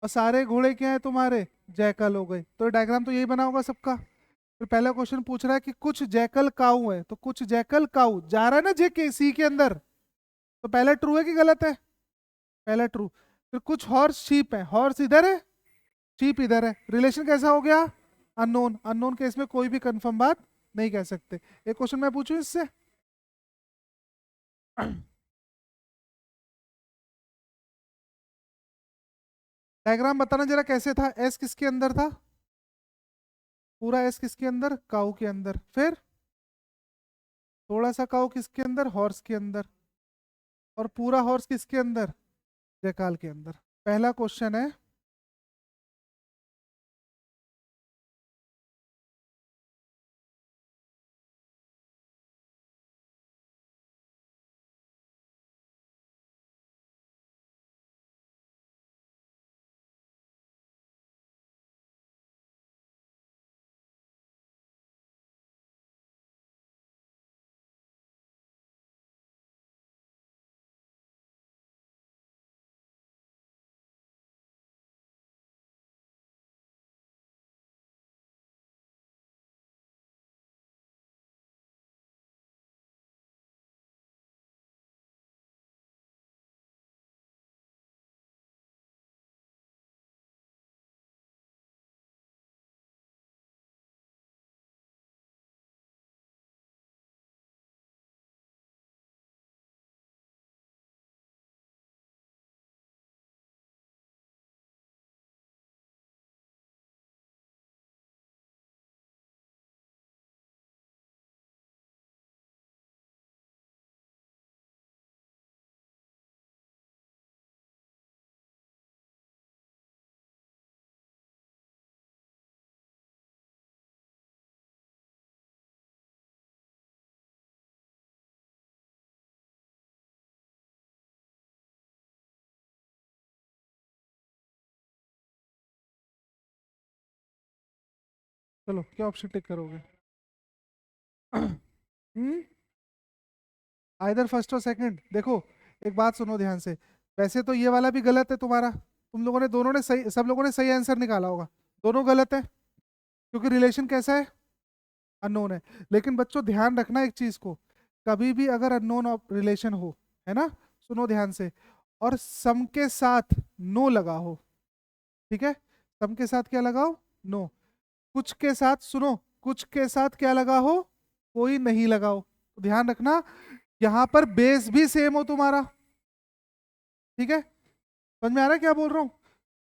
और सारे घोड़े क्या है तुम्हारे? जैकल हो गए। तो डायग्राम तो यही बना होगा सबका। फिर पहला क्वेश्चन पूछ रहा है कि कुछ जैकल काऊ है, तो कुछ जैकल काऊ जा रहा है ना जे के सी के अंदर। तो पहला ट्रू है कि गलत है? पहला ट्रू। फिर कुछ हॉर्स शीप है, हॉर्स इधर है, शीप इधर है, रिलेशन कैसा हो गया? अननोन। अननोन केस में कोई भी कंफर्म बात नहीं कह सकते। एक क्वेश्चन मैं पूछूं इससे। डायग्राम बताना जरा कैसे था? एस किसके अंदर था? पूरा एस किसके अंदर? काऊ के अंदर। फिर थोड़ा सा काऊ किसके अंदर? हॉर्स के अंदर। और पूरा हॉर्स किसके अंदर? जयकाल के अंदर। पहला क्वेश्चन है चलो क्या ऑप्शन टिक करोगे? हम्म, आइदर फर्स्ट और सेकंड। देखो, एक बात सुनो ध्यान से। वैसे तो ये वाला भी गलत है तुम्हारा, तुम लोगों ने दोनों ने सही, सब लोगों ने सही आंसर निकाला होगा। दोनों गलत है, क्योंकि रिलेशन कैसा है? अननोन है। लेकिन बच्चों ध्यान रखना एक चीज को, कभी भी अगर अननोन रिलेशन हो, है ना, सुनो ध्यान से, और सम के साथ नो लगा हो, ठीक है, सम के साथ क्या लगाओ? नो। कुछ के साथ, सुनो, कुछ के साथ क्या लगा हो? कोई नहीं लगाओ। तो ध्यान रखना, यहां पर बेस भी सेम हो तुम्हारा, ठीक है? समझ में आ रहा है क्या बोल रहा हूँ?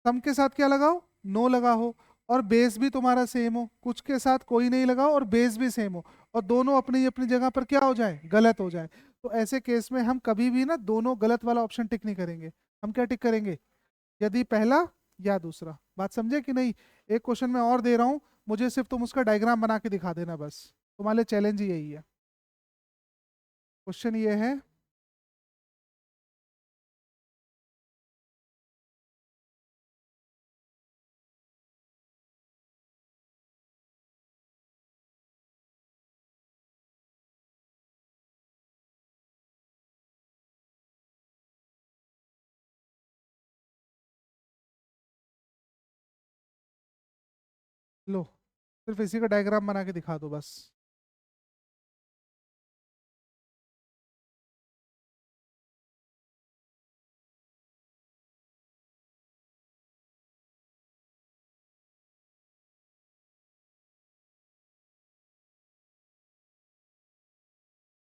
सम के साथ क्या लगाओ? नो लगा हो। और बेस भी तुम्हारा सेम हो, कुछ के साथ कोई नहीं लगाओ और बेस भी सेम हो, और दोनों अपनी अपनी जगह पर क्या हो जाए? गलत हो जाए। तो ऐसे केस में हम कभी भी ना दोनों गलत वाला ऑप्शन टिक नहीं करेंगे। हम क्या टिक करेंगे? यदि पहला या दूसरा। बात समझे कि नहीं? एक क्वेश्चन मैं और दे रहा हूँ, मुझे सिर्फ तुम उसका डायग्राम बना के दिखा देना बस। तुम्हारे लिए चैलेंज ही यही है। क्वेश्चन ये है, लो, सिर्फ इसी का डायग्राम बना के दिखा दो बस।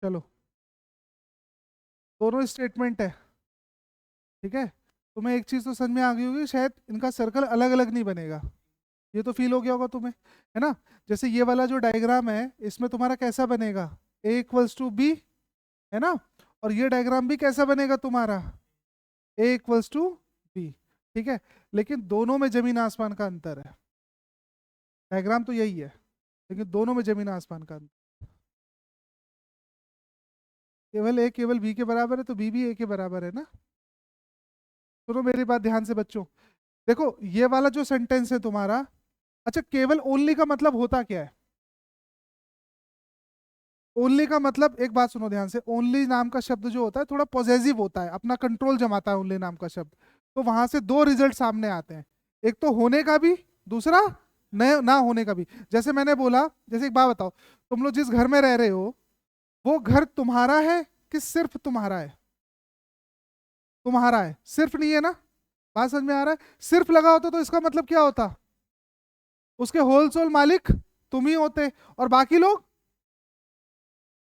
चलो, दोनों स्टेटमेंट है, ठीक है? तुम्हें एक चीज तो समझ में आ गई होगी, शायद इनका सर्कल अलग अलग नहीं बनेगा। ये तो फील हो गया होगा तुम्हें, है ना? जैसे ये वाला जो डायग्राम है, इसमें तुम्हारा कैसा बनेगा? A = B, है ना? और ये डायग्राम भी कैसा बनेगा तुम्हारा? A = B, ठीक है? लेकिन दोनों में जमीन आसमान का अंतर है। डायग्राम तो यही है, लेकिन दोनों में जमीन आसमान का अंतर। केवल A केवल B के बराबर है, तो B भी A के बराबर है ना? सुनो मेरी बात ध्यान से बच्चों। देखो, ये वाला जो सेंटेंस है तुम्हारा, अच्छा, केवल ओनली का मतलब होता क्या है? ओनली का मतलब, एक बात सुनो ध्यान से, ओनली नाम का शब्द जो होता है थोड़ा पॉजेसिव होता है, अपना कंट्रोल जमाता है ओनली नाम का शब्द। तो वहां से दो रिजल्ट सामने आते हैं, एक तो होने का भी, दूसरा न ना होने का भी। जैसे मैंने बोला, जैसे एक बात बताओ, तुम लोग जिस घर में रह रहे हो, वो घर तुम्हारा है कि सिर्फ तुम्हारा है? तुम्हारा है, सिर्फ नहीं है ना? बात समझ में आ रहा है? सिर्फ लगा होता तो इसका मतलब क्या होता? उसके होल सोल मालिक तुम ही होते, और बाकी लोग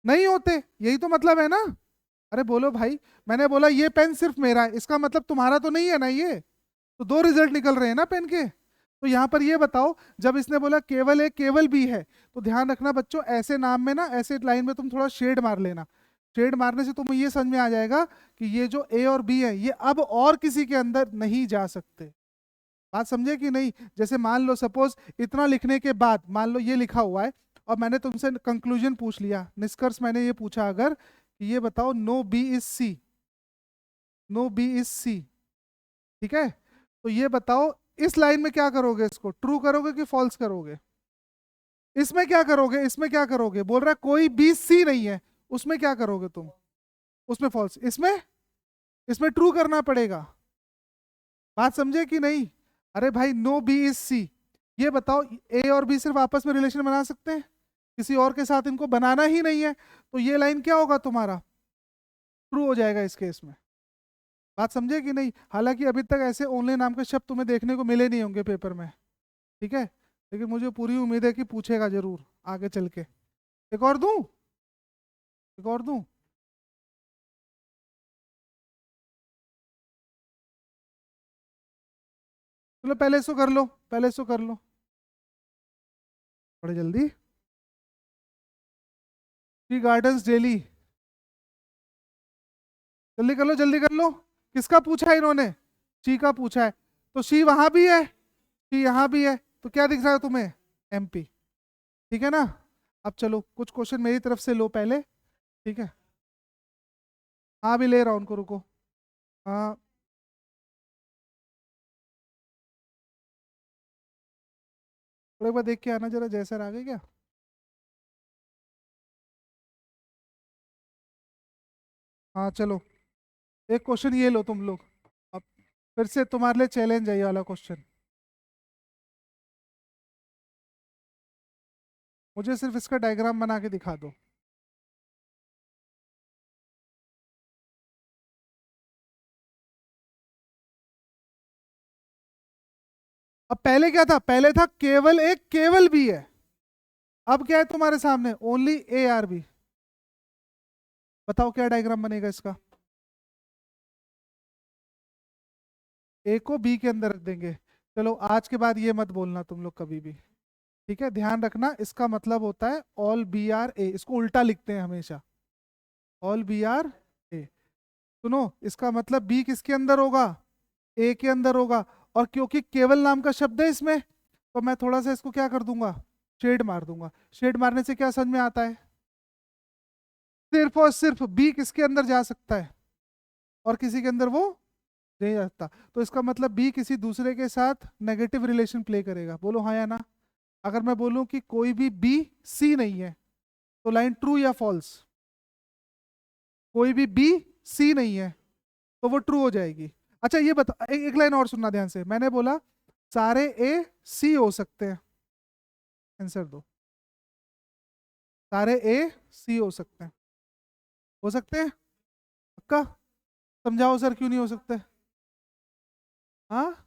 नहीं होते। यही तो मतलब है ना? अरे बोलो भाई, मैंने बोला ये पेन सिर्फ मेरा है, इसका मतलब तुम्हारा तो नहीं है ना ये? तो दो रिजल्ट निकल रहे हैं ना पेन के। तो यहाँ पर ये बताओ, जब इसने बोला केवल ए केवल बी है, तो ध्यान रखना बच्चों, ऐसे नाम में ना, ऐसे लाइन में तुम थोड़ा शेड मार लेना। शेड मारने से तुम्हें ये समझ में आ जाएगा कि ये जो ए और बी है, ये अब और किसी के अंदर नहीं जा सकते। बात समझे कि नहीं? जैसे मान लो सपोज, इतना लिखने के बाद मान लो ये लिखा हुआ है, और मैंने तुमसे कंक्लूजन पूछ लिया, निष्कर्ष मैंने ये पूछा अगर, कि ये बताओ no B is C, no B is C, ठीक है? तो ये बताओ, इस लाइन में क्या करोगे? इसको ट्रू करोगे कि फॉल्स करोगे? इसमें क्या करोगे? इसमें क्या करोगे? बोल रहा है कोई बी सी नहीं है, उसमें क्या करोगे तुम? उसमें फॉल्स, इसमें, इसमें ट्रू करना पड़ेगा। बात समझे कि नहीं? अरे भाई, नो बी इज सी, ये बताओ, ए और बी सिर्फ आपस में रिलेशन बना सकते हैं, किसी और के साथ इनको बनाना ही नहीं है, तो ये लाइन क्या होगा तुम्हारा? ट्रू हो जाएगा इस केस में। बात समझे कि नहीं? हालांकि अभी तक ऐसे ओनली नाम के शब्द तुम्हें देखने को मिले नहीं होंगे पेपर में, ठीक है? लेकिन मुझे पूरी उम्मीद है कि पूछेगा जरूर आगे चल के। एक और दूं? एक और दूं? चलो पहले इसको कर लो, पहले इसको कर लो, बड़े जल्दी। टी गार्डन्स डेली, जल्दी कर लो, जल्दी कर लो। किसका पूछा है इन्होंने? शी का पूछा है, तो शी वहां भी है, शी यहाँ भी है, तो क्या दिख रहा है तुम्हें? एमपी, ठीक है ना? अब चलो कुछ क्वेश्चन मेरी तरफ से लो पहले, ठीक है? हाँ, भी ले रहा हूँ उनको, रुको। हाँ, थोड़ा एक बार देख के आना जरा, जय सर आ गए क्या? हाँ चलो, एक क्वेश्चन ये लो तुम लोग। अब फिर से तुम्हारे लिए चैलेंज है ये वाला क्वेश्चन। मुझे सिर्फ इसका डायग्राम बना के दिखा दो। अब पहले क्या था? पहले था केवल एक, केवल बी है। अब क्या है तुम्हारे सामने? Only A or B. बताओ क्या डायग्राम बनेगा इसका? ए को बी के अंदर रख देंगे। चलो आज के बाद ये मत बोलना तुम लोग कभी भी, ठीक है? ध्यान रखना, इसका मतलब होता है ऑल बी आर ए, इसको उल्टा लिखते हैं हमेशा, ऑल बी आर ए। सुनो, इसका मतलब बी किसके अंदर होगा? ए के अंदर होगा। और क्योंकि केवल नाम का शब्द है इसमें, तो मैं थोड़ा सा इसको क्या कर दूंगा? शेड मार दूंगा। शेड मारने से क्या समझ में आता है? सिर्फ और सिर्फ बी किसके अंदर जा सकता है और किसी के अंदर वो नहीं जा सकता। तो इसका मतलब बी किसी दूसरे के साथ नेगेटिव रिलेशन प्ले करेगा। बोलो हाँ या ना। अगर मैं बोलूं कि कोई भी बी सी नहीं है, तो लाइन ट्रू या फॉल्स? कोई भी बी सी नहीं है तो वो ट्रू हो जाएगी। अच्छा ये बता, एक लाइन और सुनना ध्यान से। मैंने बोला सारे ए सी हो सकते हैं, आंसर दो। सारे ए सी हो सकते हैं? हो सकते हैं पक्का? समझाओ सर क्यों नहीं हो सकते? हाँ,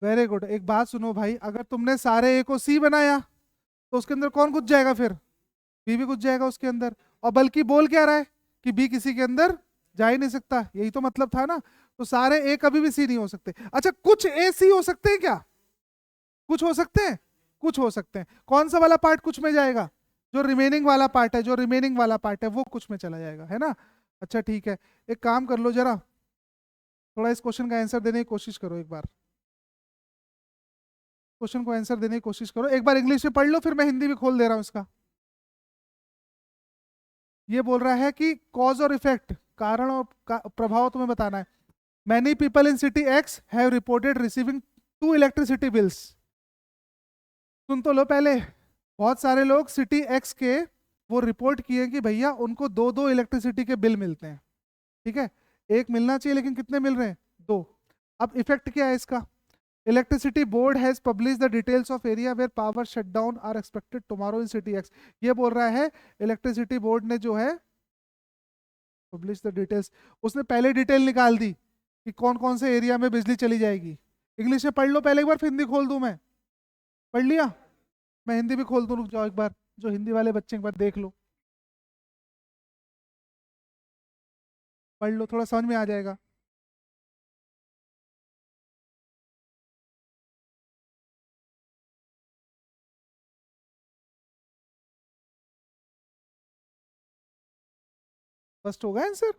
वेरी गुड। एक बात सुनो भाई, अगर तुमने सारे ए को सी बनाया तो उसके अंदर कौन घुस जाएगा फिर? बी भी घुस जाएगा उसके अंदर। और बल्कि बोल क्या रहा है कि बी किसी के अंदर जा ही नहीं सकता, यही तो मतलब था ना। तो सारे ए कभी भी सी नहीं हो सकते। अच्छा कुछ ए सी हो सकते हैं क्या? कुछ हो सकते हैं, कुछ हो सकते हैं। कौन सा वाला पार्ट कुछ में जाएगा? जो रिमेनिंग वाला पार्ट है, जो रिमेनिंग वाला पार्ट है वो कुछ में चला जाएगा, है ना? अच्छा ठीक है, एक काम कर लो जरा, थोड़ा इस क्वेश्चन का आंसर देने की कोशिश करो एक बार। क्वेश्चन को आंसर देने की कोशिश करो एक बार, इंग्लिश में पढ़ लो, फिर मैं हिंदी भी खोल दे रहा हूँ इसका। ये बोल रहा है कि कॉज और इफेक्ट, कारण और प्रभाव तुम्हें बताना है। Many people in city X have reported receiving two electricity bills. सुन तो लो पहले। बहुत सारे लोग सिटी एक्स के वो रिपोर्ट किए कि भैया उनको दो दो इलेक्ट्रिसिटी के बिल मिलते हैं। ठीक है, एक मिलना चाहिए लेकिन कितने मिल रहे हैं? दो। अब इफेक्ट क्या है इसका? Electricity board has publish the details of area where power shutdown are expected tomorrow in city X. ये बोल रहा है इलेक्ट्रिसिटी बोर्ड ने जो है पब्लिश द डिटेल्स, उसने पहले डिटेल निकाल दी कि कौन कौन से एरिया में बिजली चली जाएगी। इंग्लिश में पढ़ लो पहले एक बार, फिर हिंदी खोल दूं मैं। पढ़ लिया? मैं हिंदी भी खोल दूं, रुक जाओ एक बार, जो हिंदी वाले बच्चे एक बार देख लो, पढ़ लो, थोड़ा समझ में आ जाएगा। फर्स्ट होगा आंसर।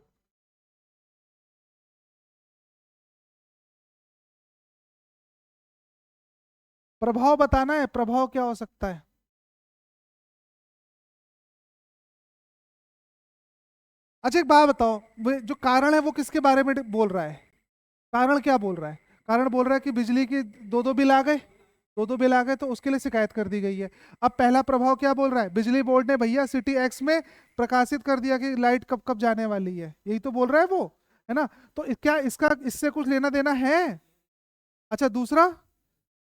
प्रभाव बताना है, प्रभाव क्या हो सकता है? अच्छा एक बात बताओ, जो कारण है वो किसके बारे में बोल रहा है? कारण क्या बोल रहा है? कारण बोल रहा है कि बिजली की दो दो बिल आ गए, दो दो बिल आ गए तो उसके लिए शिकायत कर दी गई है। अब पहला प्रभाव क्या बोल रहा है? बिजली बोर्ड ने भैया सिटी एक्स में प्रकाशित कर दिया कि लाइट कब कब जाने वाली है, यही तो बोल रहा है वो, है ना? तो क्या इसका इससे कुछ लेना देना है? अच्छा दूसरा,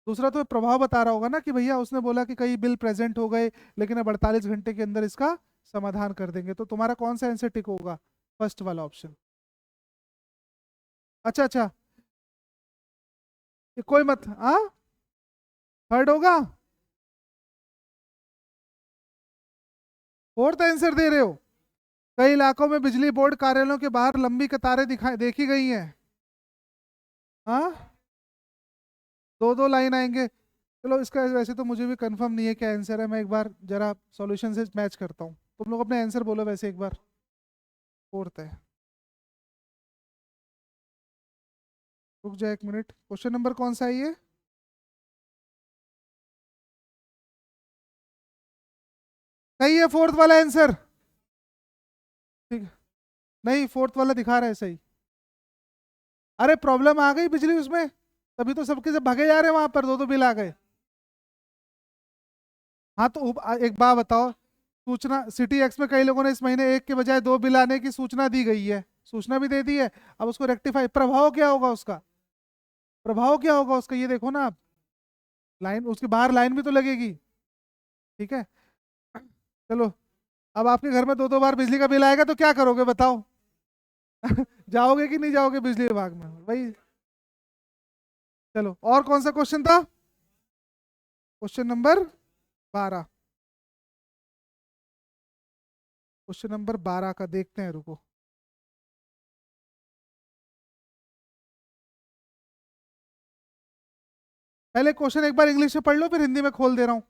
दूसरा तो प्रभाव बता रहा होगा ना कि भैया उसने बोला कि कई बिल प्रेजेंट हो गए लेकिन अब 48 घंटे के अंदर इसका समाधान कर देंगे। तो तुम्हारा कौन सा आंसर टिक होगा? फर्स्ट वाला ऑप्शन। अच्छा अच्छा, ये कोई मत, हाँ थर्ड होगा? फोर्थ आंसर दे रहे हो? कई इलाकों में बिजली बोर्ड कार्यालयों के बाहर लंबी कतारें दिखाई देखी गई हैं। हाँ, दो दो लाइन आएंगे। चलो इसका वैसे तो मुझे भी कंफर्म नहीं है क्या आंसर है, मैं एक बार जरा सॉल्यूशन से मैच करता हूँ। तुम लोग अपने आंसर बोलो वैसे एक बार। फोर्थ है? रुक जाए एक मिनट, क्वेश्चन नंबर कौन सा है ये? सही है फोर्थ वाला आंसर। ठीक है, नहीं फोर्थ वाला दिखा रहा है सही। अरे प्रॉब्लम आ गई बिजली उसमें, तभी तो सबके सब भागे जा रहे हैं वहां पर, दो दो बिल आ गए। हाँ तो एक बात बताओ, सूचना सिटी एक्स में कई लोगों ने इस महीने एक के बजाय दो बिल आने की सूचना दी गई है, सूचना भी दे दी है। अब उसको रेक्टिफाई, प्रभाव क्या होगा उसका, प्रभाव क्या होगा उसका, ये देखो ना आप, लाइन उसके बाहर लाइन भी तो लगेगी। ठीक है, चलो। अब आपके घर में दो दो बार बिजली का बिल आएगा तो क्या करोगे बताओ? जाओगे कि नहीं जाओगे बिजली विभाग में, वही। चलो, और कौन सा क्वेश्चन था? Question number 12। क्वेश्चन नंबर 12 का देखते हैं, रुको। पहले क्वेश्चन एक बार इंग्लिश में पढ़ लो, फिर हिंदी में खोल दे रहा हूँ।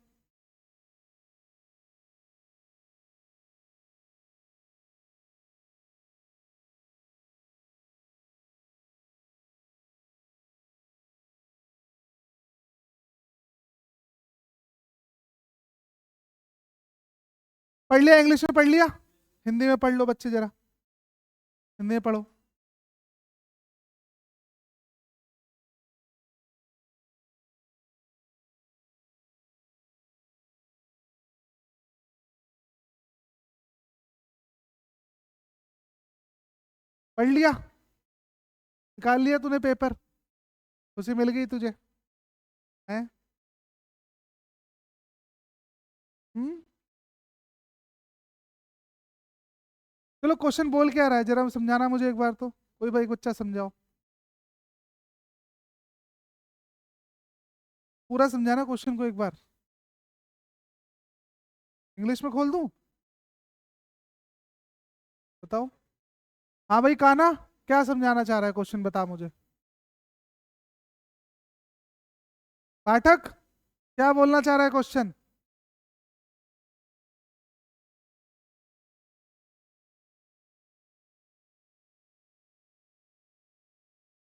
पढ़ लिया, इंग्लिश में पढ़ लिया, हिंदी में पढ़ लो बच्चे जरा, हिंदी में पढ़ो। पढ़ लिया, निकाल लिया तूने पेपर, खुशी मिल गई तुझे, हैं? हम्म। चलो, क्वेश्चन बोल क्या रहा है जरा समझाना मुझे एक बार, तो कोई भाई बच्चा समझाओ, पूरा समझाना क्वेश्चन को एक बार। इंग्लिश में खोल दूं? बताओ। हाँ भाई काना, क्या समझाना चाह रहा है क्वेश्चन, बता मुझे। पाठक, क्या बोलना चाह रहा है क्वेश्चन?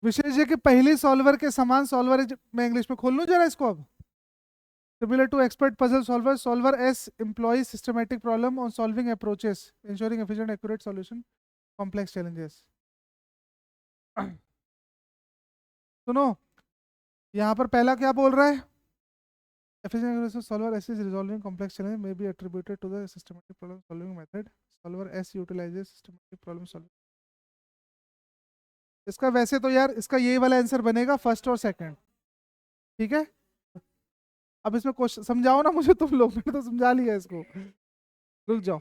विशेष कि पहली सॉल्वर के समान सॉल्वर मैं इंग्लिश में खोल लूं जरा इसको अब। Similar to expert puzzle solver, solver S employs systematic problem on solving approaches, ensuring efficient, accurate solution complex challenges. सुनो, यहाँ पर पहला क्या बोल रहा है? Efficient accuracy solver S is resolving complex challenge may be attributed to the systematic problem solving method. Solver S utilizes systematic problem solving. इसका वैसे तो यार इसका ये वाला आंसर बनेगा फर्स्ट और सेकंड। ठीक है, अब इसमें क्वेश्चन समझाओ ना मुझे तुम लोग, मैंने तो समझा लिया इसको। रुक जाओ,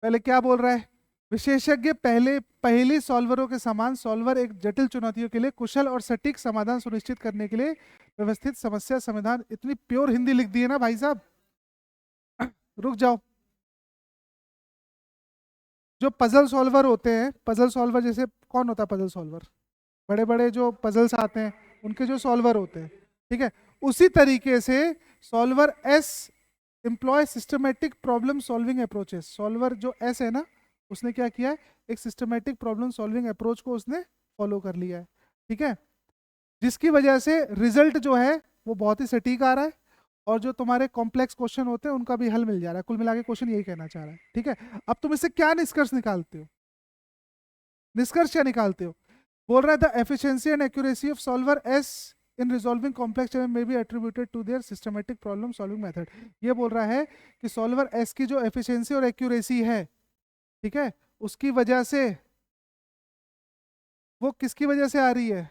पहले क्या बोल रहा है? विशेषज्ञ पहले पहली सॉल्वरों के समान सॉल्वर एक जटिल चुनौतियों के लिए कुशल और सटीक समाधान सुनिश्चित करने के लिए व्यवस्थित समस्या समाधान, इतनी प्योर हिंदी लिख दी है ना भाई साहब। रुक जाओ, जो पजल सॉल्वर होते हैं, पजल सॉल्वर जैसे कौन होता है पजल सॉल्वर? बड़े बड़े जो पजल्स आते हैं उनके जो सॉल्वर होते हैं, ठीक है, उसी तरीके से solver S employ systematic problem solving approaches. Solver जो एस है ना, उसने क्या किया है, एक सिस्टमेटिक प्रॉब्लम सॉल्विंग अप्रोच को उसने फॉलो कर लिया है। ठीक है, जिसकी वजह से रिजल्ट जो है वो बहुत ही सटीक आ रहा है, और जो तुम्हारे कॉम्प्लेक्स क्वेश्चन होते हैं उनका भी हल मिल जा रहा है। कुल मिला के क्वेश्चन यही कहना चाह रहा है। ठीक है, अब तुम इससे क्या निष्कर्ष निकालते हो? निष्कर्ष क्या निकालते हो? बोल रहा है the efficiency and accuracy of solver S in resolving complex problem may be attributed to their systematic problem solving method. ये बोल रहा है कि सॉल्वर एस की जो एफिशिएंसी और एक्यूरेसी है, ठीक है, उसकी वजह से, वो किसकी वजह से आ रही है?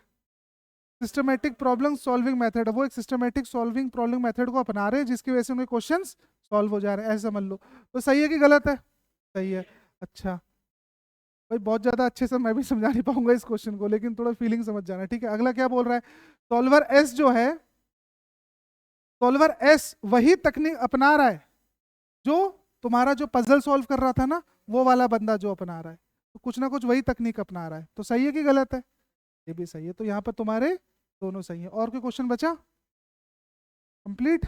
सिस्टमैटिक प्रॉब्लम सॉल्विंग मेथड, वो एक सिस्टमैटिक सॉल्विंग प्रॉब्लम मेथड को अपना रहे हैं जिसकी वजह से उनके क्वेश्चंस सॉल्व हो जा रहे हैं, ऐसे समझ लो। तो सही है कि गलत है? सही है। अच्छा भाई, बहुत ज्यादा अच्छे से मैं भी समझा नहीं पाऊंगा इस क्वेश्चन को, लेकिन थोड़ा फीलिंग समझ जाना। ठीक है, अगला क्या बोल रहा है? सॉल्वर एस जो है, सॉल्वर एस वही तकनीक अपना रहा है जो तुम्हारा जो पजल सॉल्व कर रहा था ना, वो वाला बंदा जो अपना रहा है, तो कुछ ना कुछ वही तकनीक अपना रहा है। तो सही है कि गलत है? ये भी सही है, तो यहाँ पर तुम्हारे दोनों सही है। और कोई क्वेश्चन बचा? कंप्लीट।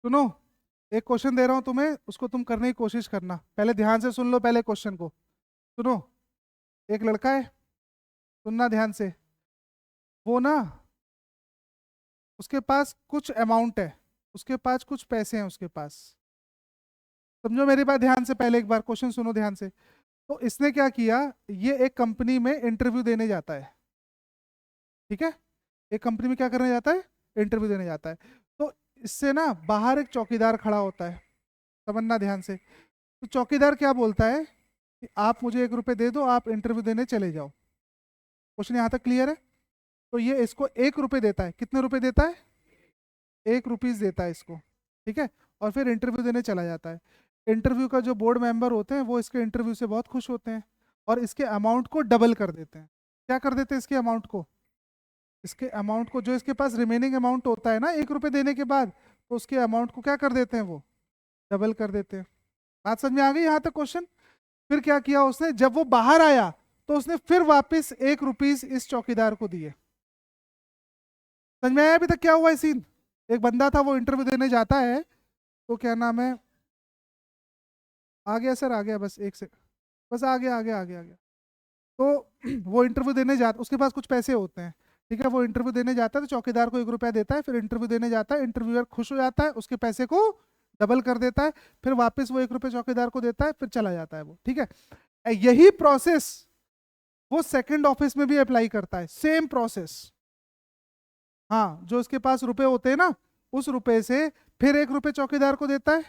सुनो, एक क्वेश्चन दे रहा हूं तुम्हें, उसको तुम करने की कोशिश करना, पहले ध्यान से सुन लो पहले क्वेश्चन को। सुनो, एक लड़का है, सुनना ध्यान से। वो ना उसके पास कुछ अमाउंट है, उसके पास कुछ पैसे हैं उसके पास। समझो मेरी बात ध्यान से, पहले एक बार क्वेश्चन सुनो ध्यान से। तो इसने क्या किया, ये एक कंपनी में इंटरव्यू देने जाता है, ठीक है, एक कंपनी में क्या करने जाता है, इंटरव्यू देने जाता है। तो इससे ना बाहर एक चौकीदार खड़ा होता है, समझना ध्यान से। तो चौकीदार क्या बोलता है कि आप मुझे 1 रुपये दे दो, आप इंटरव्यू देने चले जाओ। क्वेश्चन यहाँ तक क्लियर है? तो ये इसको 1 रुपये देता है, कितने रुपए देता है, 1 रुपीज़ देता है इसको, ठीक है। और फिर इंटरव्यू देने चला जाता है। इंटरव्यू का जो बोर्ड मेंबर होते हैं वो इसके इंटरव्यू से बहुत खुश होते हैं और इसके अमाउंट को डबल कर देते हैं। क्या कर देते हैं इसके अमाउंट को, इसके अमाउंट को, जो इसके पास रिमेनिंग अमाउंट होता है ना 1 रुपये देने के बाद, तो उसके अमाउंट को क्या कर देते हैं, वो डबल कर देते हैं। बात समझ में आ गई यहाँ तक क्वेश्चन? फिर क्या किया उसने, जब वो बाहर आया तो उसने फिर वापस 1 रुपीज इस चौकीदार को दिए। समझ में आया अभी तक क्या हुआ है सीन? एक बंदा था वो इंटरव्यू देने जाता है, तो क्या नाम है, आ गया सर, आ गया, बस एक से, बस आ गया, आ गया, आ गया, आ गया। तो वो इंटरव्यू देने जाता, उसके पास कुछ पैसे होते हैं, ठीक है, वो इंटरव्यू देने जाता है, तो चौकीदार को 1 रुपया देता है, फिर इंटरव्यू देने जाता है, इंटरव्यूअर खुश हो जाता है, उसके पैसे को डबल कर देता है, फिर वापस वो 1 रुपये चौकीदार को देता है, फिर चला जाता है वो, ठीक है। यही प्रोसेस वो सेकंड ऑफिस में भी अप्लाई करता है, सेम प्रोसेस। हाँ, जो उसके पास रुपए होते हैं ना, उस रुपए से फिर 1 रुपये चौकीदार को देता है,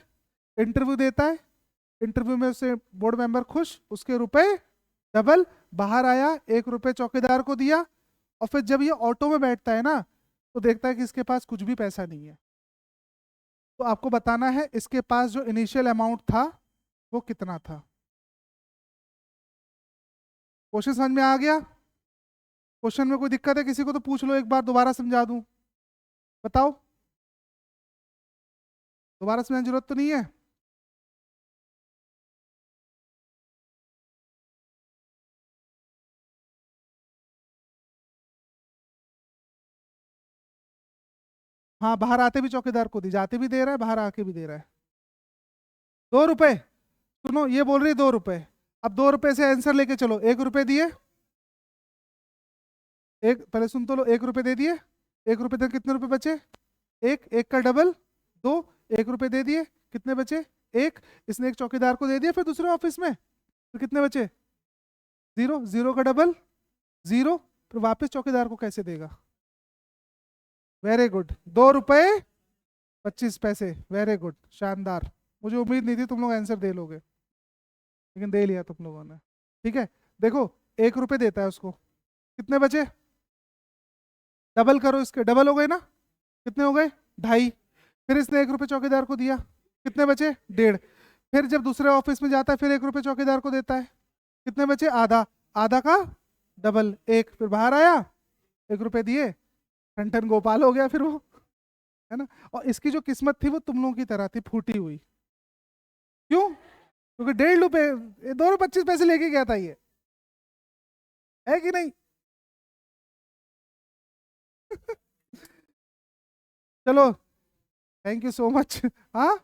इंटरव्यू देता है, इंटरव्यू में उससे बोर्ड मेंबर खुश, उसके रुपए डबल, बाहर आया, 1 रुपये चौकीदार को दिया। और फिर जब ये ऑटो में बैठता है ना, तो देखता है कि इसके पास कुछ भी पैसा नहीं है। तो आपको बताना है इसके पास जो इनिशियल अमाउंट था वो कितना था। क्वेश्चन समझ में आ गया? क्वेश्चन में कोई दिक्कत है किसी को तो पूछ लो, एक बार दोबारा समझा दूं, बताओ। दोबारा समझाने की जरूरत तो नहीं है? हाँ, बाहर आते भी चौकीदार को दी, जाते भी दे रहा है, बाहर आके भी दे रहा है। 2 रुपए, सुनो ये बोल रही 2 रुपए। अब 2 रुपए से आंसर लेके चलो, 1 रुपए दिए, एक पहले सुन तो लो, 1 रुपए दे दिए, 1 रुपए दे कितने रुपए बचे, एक, एक का डबल, दो, 1 रुपए दे दिए, कितने बचे, एक। इसने एक चौकीदार को दे दिया फिर दूसरे ऑफिस में, तो कितने बचे, जीरो, जीरो का डबल, जीरो, फिर वापस चौकीदार को कैसे देगा। वेरी गुड, 2 रुपए 25 पैसे, वेरी गुड, शानदार। मुझे उम्मीद नहीं थी तुम लोग आंसर दे लोगे, लेकिन दे लिया तुम लोगों ने, ठीक है। देखो, 1 रुपए देता है उसको, कितने बचे, डबल करो, इसके डबल हो गए ना, कितने हो गए, 2.5। फिर इसने 1 रुपये चौकीदार को दिया, कितने बचे, 1.5। फिर जब दूसरे ऑफिस में जाता है फिर 1 रुपये चौकीदार को देता है, कितने बचे, आधा, आधा का डबल, एक। फिर बाहर आया, 1 रुपये दिए, ठन ठन गोपाल हो गया फिर वो, है ना। और इसकी जो किस्मत थी वो तुम लोगों की तरह थी, फूटी हुई। क्यों? क्योंकि 1.5 रुपये, 2 रुपये 25 पैसे लेके गया था ये, है कि नहीं? चलो, थैंक यू सो मच। हाँ,